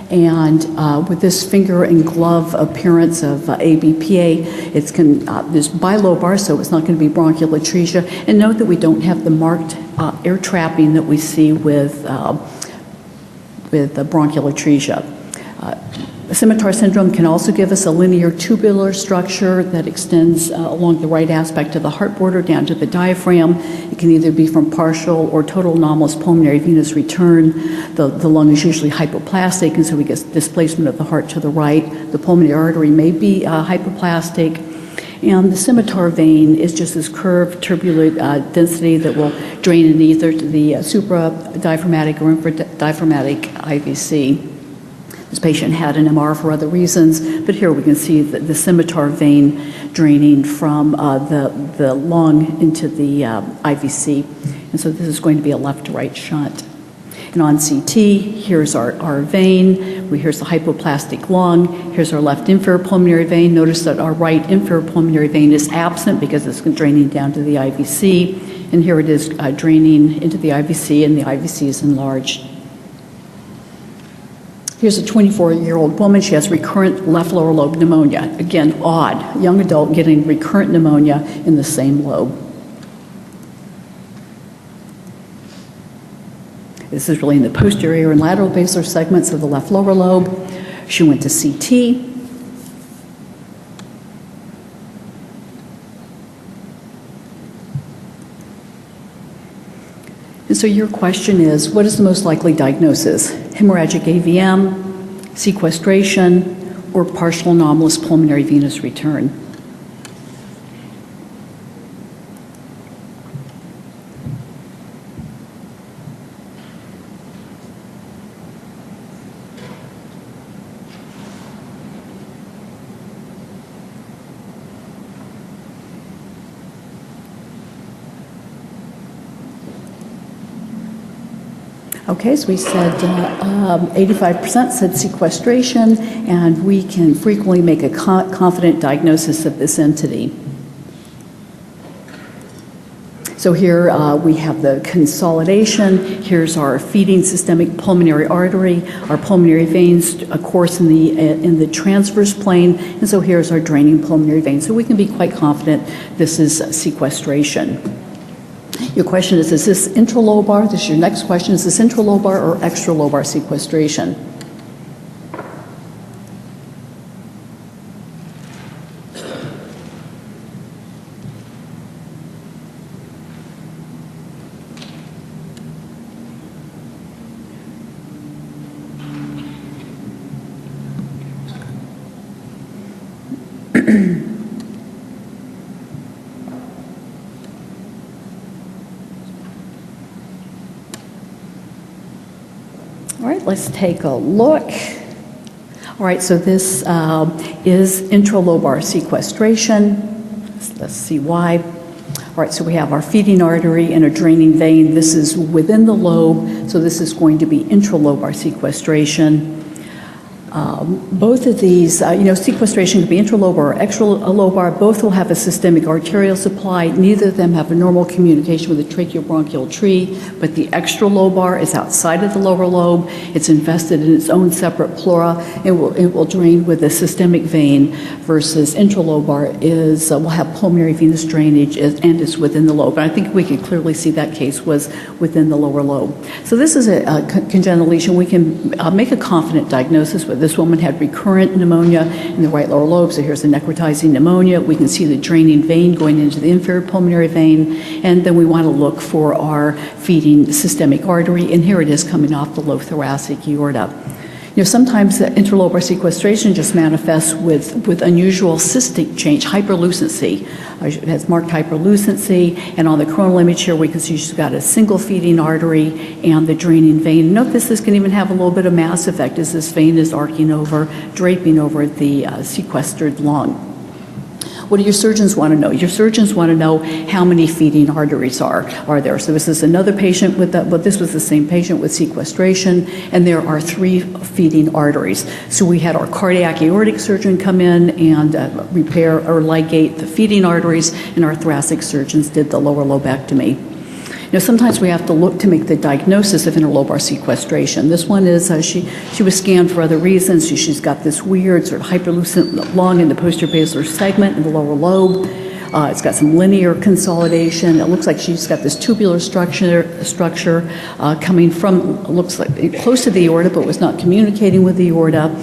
Speaker 5: And with this finger and glove appearance of ABPA, it's this bilobar, so it's not going to be bronchial atresia. And note that we don't have the marked air trapping that we see with bronchial atresia. Scimitar syndrome can also give us a linear tubular structure that extends along the right aspect of the heart border down to the diaphragm. It can either be from partial or total anomalous pulmonary venous return. The lung is usually hypoplastic, and so we get displacement of the heart to the right. The pulmonary artery may be hypoplastic. And the scimitar vein is just this curved turbulent density that will drain in either to the supradiaphragmatic or infradiaphragmatic IVC. This patient had an MR for other reasons, but here we can see the scimitar vein draining from the lung into the IVC. And so this is going to be a left-to-right shunt. And on CT, here's our vein. Here's the hypoplastic lung. Here's our left inferior pulmonary vein. Notice that our right inferior pulmonary vein is absent because it's draining down to the IVC. And here it is draining into the IVC, and the IVC is enlarged. Here's a 24-year-old woman. She has recurrent left lower lobe pneumonia. Again, odd. Young adult getting recurrent pneumonia in the same lobe. This is really in the posterior and lateral basilar segments of the left lower lobe. She went to CT. And so your question is, what is the most likely diagnosis? Hemorrhagic AVM, sequestration, or partial anomalous pulmonary venous return? Okay, so we said 85% said sequestration, and we can frequently make a confident diagnosis of this entity. So here we have the consolidation. Here's our feeding systemic pulmonary artery. Our pulmonary veins course in the transverse plane, and so here's our draining pulmonary vein. So we can be quite confident this is sequestration. Your question is this intralobar? This is your next question. Is this intralobar or extralobar sequestration? All right, let's take a look. All right, so this is intralobar sequestration. Let's see why. All right, so we have our feeding artery and a draining vein. This is within the lobe, so this is going to be intralobar sequestration. Both of these, sequestration could be intralobar or extralobar. Both will have a systemic arterial supply. Neither of them have a normal communication with the tracheobronchial tree, but the extralobar is outside of the lower lobe. It's invested in its own separate pleura. It will drain with a systemic vein versus intralobar will have pulmonary venous drainage and is within the lobe. And I think we can clearly see that case was within the lower lobe. So this is a congenital lesion. We can make a confident diagnosis with this woman had recurrent pneumonia in the right lower lobe, so here's the necrotizing pneumonia. We can see the draining vein going into the inferior pulmonary vein, and then we want to look for our feeding systemic artery, and here it is coming off the low thoracic aorta. Sometimes the intralobar sequestration just manifests with unusual cystic change, hyperlucency. It has marked hyperlucency, and on the coronal image here we can see she's got a single feeding artery and the draining vein. Note this can even have a little bit of mass effect as this vein is arcing over, draping over the sequestered lung. What do your surgeons want to know? Your surgeons want to know how many feeding arteries are there. So this is another patient but this was the same patient with sequestration, and there are 3 feeding arteries. So we had our cardiac aortic surgeon come in and repair or ligate the feeding arteries, and our thoracic surgeons did the lower lobectomy. Sometimes we have to look to make the diagnosis of interlobar sequestration. This one is, she was scanned for other reasons. She's got this weird sort of hyperlucent lung in the posterior basilar segment in the lower lobe. It's got some linear consolidation. It looks like she's got this tubular structure coming from, looks like close to the aorta, but was not communicating with the aorta.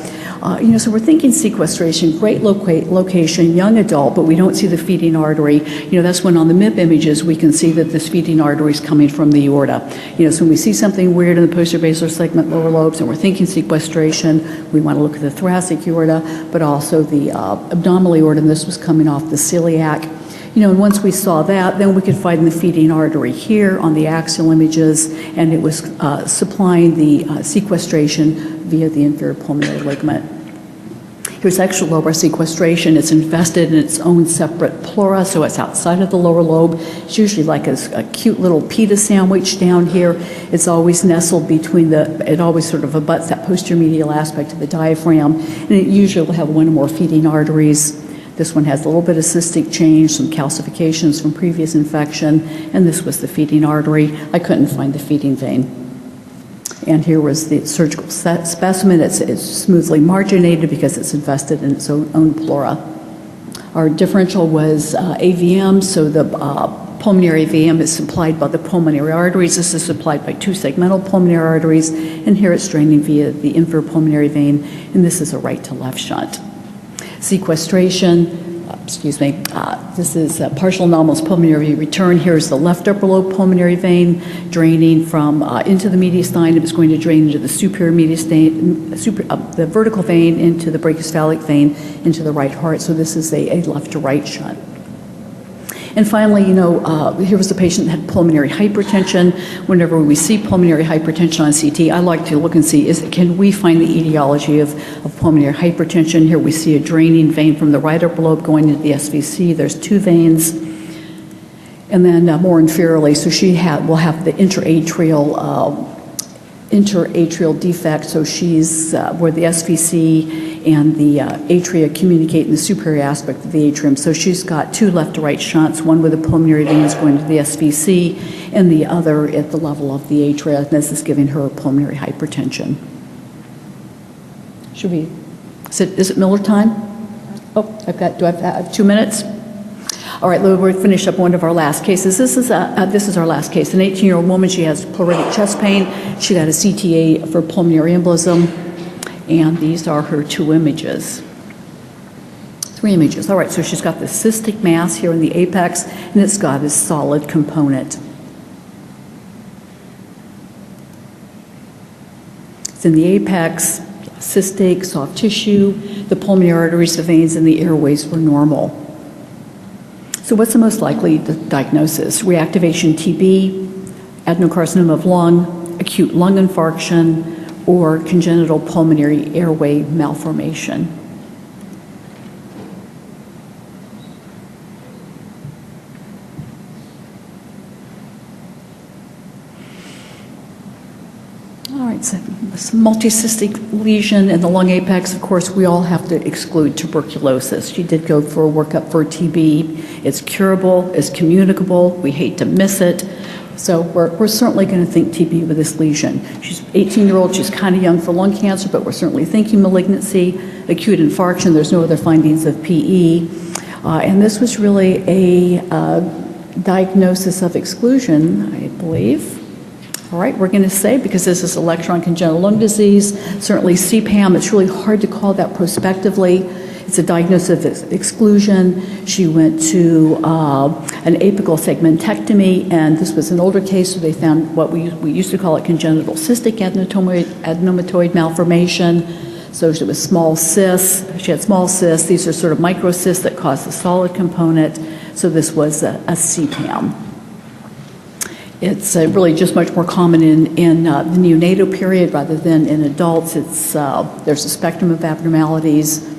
Speaker 5: So we're thinking sequestration, great location, young adult, but we don't see the feeding artery. That's when on the MIP images we can see that this feeding artery is coming from the aorta. So when we see something weird in the posterior basilar segment, lower lobes, and we're thinking sequestration, we want to look at the thoracic aorta, but also the abdominal aorta, and this was coming off the celiac. And once we saw that, then we could find the feeding artery here on the axial images, and it was supplying the sequestration via the inferior pulmonary ligament. Here's extralobar sequestration. It's invested in its own separate pleura, so it's outside of the lower lobe. It's usually like a cute little pita sandwich down here. It's always nestled between it always sort of abuts that posterior medial aspect of the diaphragm, and it usually will have one or more feeding arteries. This one has a little bit of cystic change, some calcifications from previous infection, and this was the feeding artery. I couldn't find the feeding vein. And here was the surgical specimen. It's smoothly marginated because it's invested in its own pleura. Our differential was AVM, so the pulmonary AVM is supplied by the pulmonary arteries. This is supplied by 2 segmental pulmonary arteries, and here it's draining via the inferior pulmonary vein, and this is a right to left shunt. Sequestration, this is partial anomalous pulmonary return. Here's the left upper lobe pulmonary vein draining from into the mediastinum. It's going to drain into the superior mediastinum, the vertical vein into the brachiocephalic vein into the right heart. So this is a left to right shunt. And finally, here was a patient that had pulmonary hypertension. Whenever we see pulmonary hypertension on CT, I like to look and see, can we find the etiology of pulmonary hypertension? Here we see a draining vein from the right upper lobe going into the SVC. There's 2 veins. And then more inferiorly, so will have the interatrial defect, so she's where the SVC and the atria communicate in the superior aspect of the atrium. So she's got two left to right shunts, one with the pulmonary veins going to the SVC, and the other at the level of the atria, and this is giving her pulmonary hypertension. Should we, is it Miller time? Oh, do I have 2 minutes? All right, we'll finish up one of our last cases. This is our last case. An 18-year-old woman, she has pleuritic chest pain. She got a CTA for pulmonary embolism, and these are her 2 images. 3 images. All right, so she's got this cystic mass here in the apex, and it's got this solid component. It's in the apex, cystic, soft tissue. The pulmonary arteries, the veins, and the airways were normal. So what's the most likely diagnosis? Reactivation TB, adenocarcinoma of lung, acute lung infarction, or congenital pulmonary airway malformation. All right, so this multicystic lesion in the lung apex, of course, we all have to exclude tuberculosis. She did go for a workup for TB. It's curable, it's communicable, we hate to miss it. So we're certainly going to think TB with this lesion. She's 18-year-old, she's kind of young for lung cancer, but we're certainly thinking malignancy, acute infarction, there's no other findings of PE. And this was really a diagnosis of exclusion, I believe. All right, we're going to say, because this is electron congenital lung disease, certainly CPAM, it's really hard to call that prospectively. It's a diagnosis of exclusion. She went to an apical segmentectomy, and this was an older case, so they found what we used to call it congenital cystic adenomatoid malformation. So she was small cysts. She had small cysts. These are sort of microcysts that cause the solid component. So this was a CPAM. It's really just much more common in the neonatal period rather than in adults. There's a spectrum of abnormalities,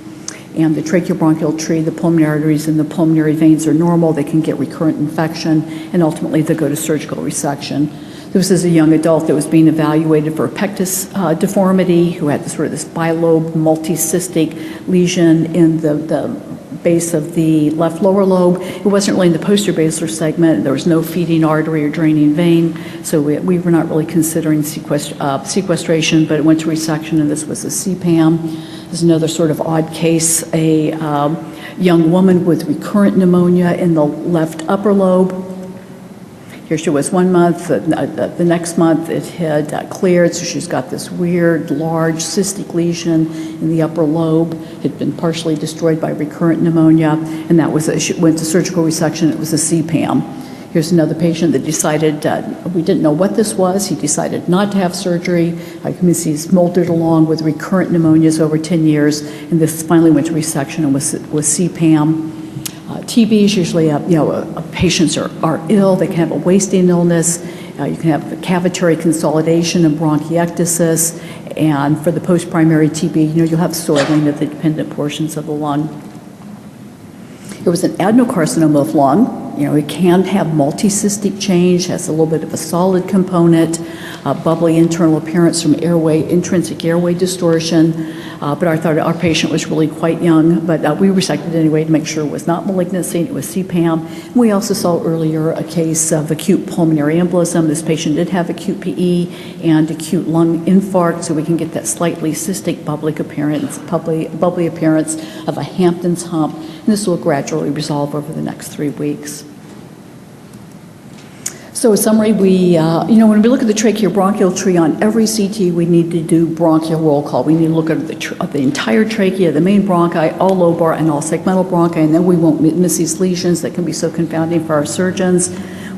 Speaker 5: and the tracheobronchial tree, the pulmonary arteries, and the pulmonary veins are normal. They can get recurrent infection, and ultimately they go to surgical resection. This is a young adult that was being evaluated for a pectus deformity, who had this bilobe multicystic lesion in the base of the left lower lobe. It wasn't really in the posterior basilar segment. There was no feeding artery or draining vein, so we were not really considering sequestration, but it went to resection, and this was a CPAM. There's another sort of odd case, a young woman with recurrent pneumonia in the left upper lobe. Here she was 1 month, the next month it had cleared, so she's got this weird, large cystic lesion in the upper lobe. It had been partially destroyed by recurrent pneumonia, and that was she went to surgical resection. It was a CPAM. Here's another patient that decided, we didn't know what this was. He decided not to have surgery. You can see he's moldered along with recurrent pneumonias over 10 years, and this finally went to resection and was CPAM. TB is usually, patients are ill. They can have a wasting illness. You can have cavitary consolidation and bronchiectasis. And for the post-primary TB, you'll have soiling of the dependent portions of the lung. There was an adenocarcinoma of lung. It can have multicystic change, has a little bit of a solid component, bubbly internal appearance from intrinsic airway distortion. But I thought our patient was really quite young, but we resected anyway to make sure it was not malignancy, it was CPAM. We also saw earlier a case of acute pulmonary embolism. This patient did have acute PE and acute lung infarct, so we can get that slightly cystic bubbly appearance of a Hampton's hump. And this will gradually resolve over the next 3 weeks. So in summary, when we look at the tracheobronchial tree on every CT, we need to do bronchial roll call. We need to look at the entire trachea, the main bronchi, all lobar and all segmental bronchi, and then we won't miss these lesions that can be so confounding for our surgeons.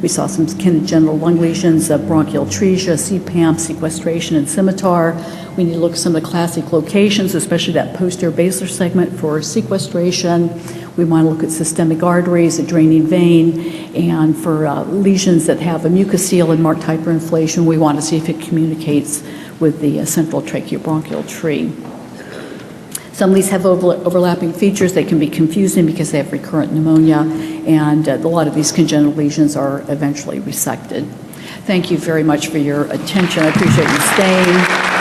Speaker 5: We saw some congenital lung lesions, bronchial atresia, CPAM, sequestration, and scimitar. We need to look at some of the classic locations, especially that posterior basilar segment for sequestration. We want to look at systemic arteries, a draining vein, and for lesions that have a mucocele and marked hyperinflation, we want to see if it communicates with the central tracheobronchial tree. Some of these have overlapping features. They can be confusing because they have recurrent pneumonia, and a lot of these congenital lesions are eventually resected. Thank you very much for your attention. I appreciate you staying.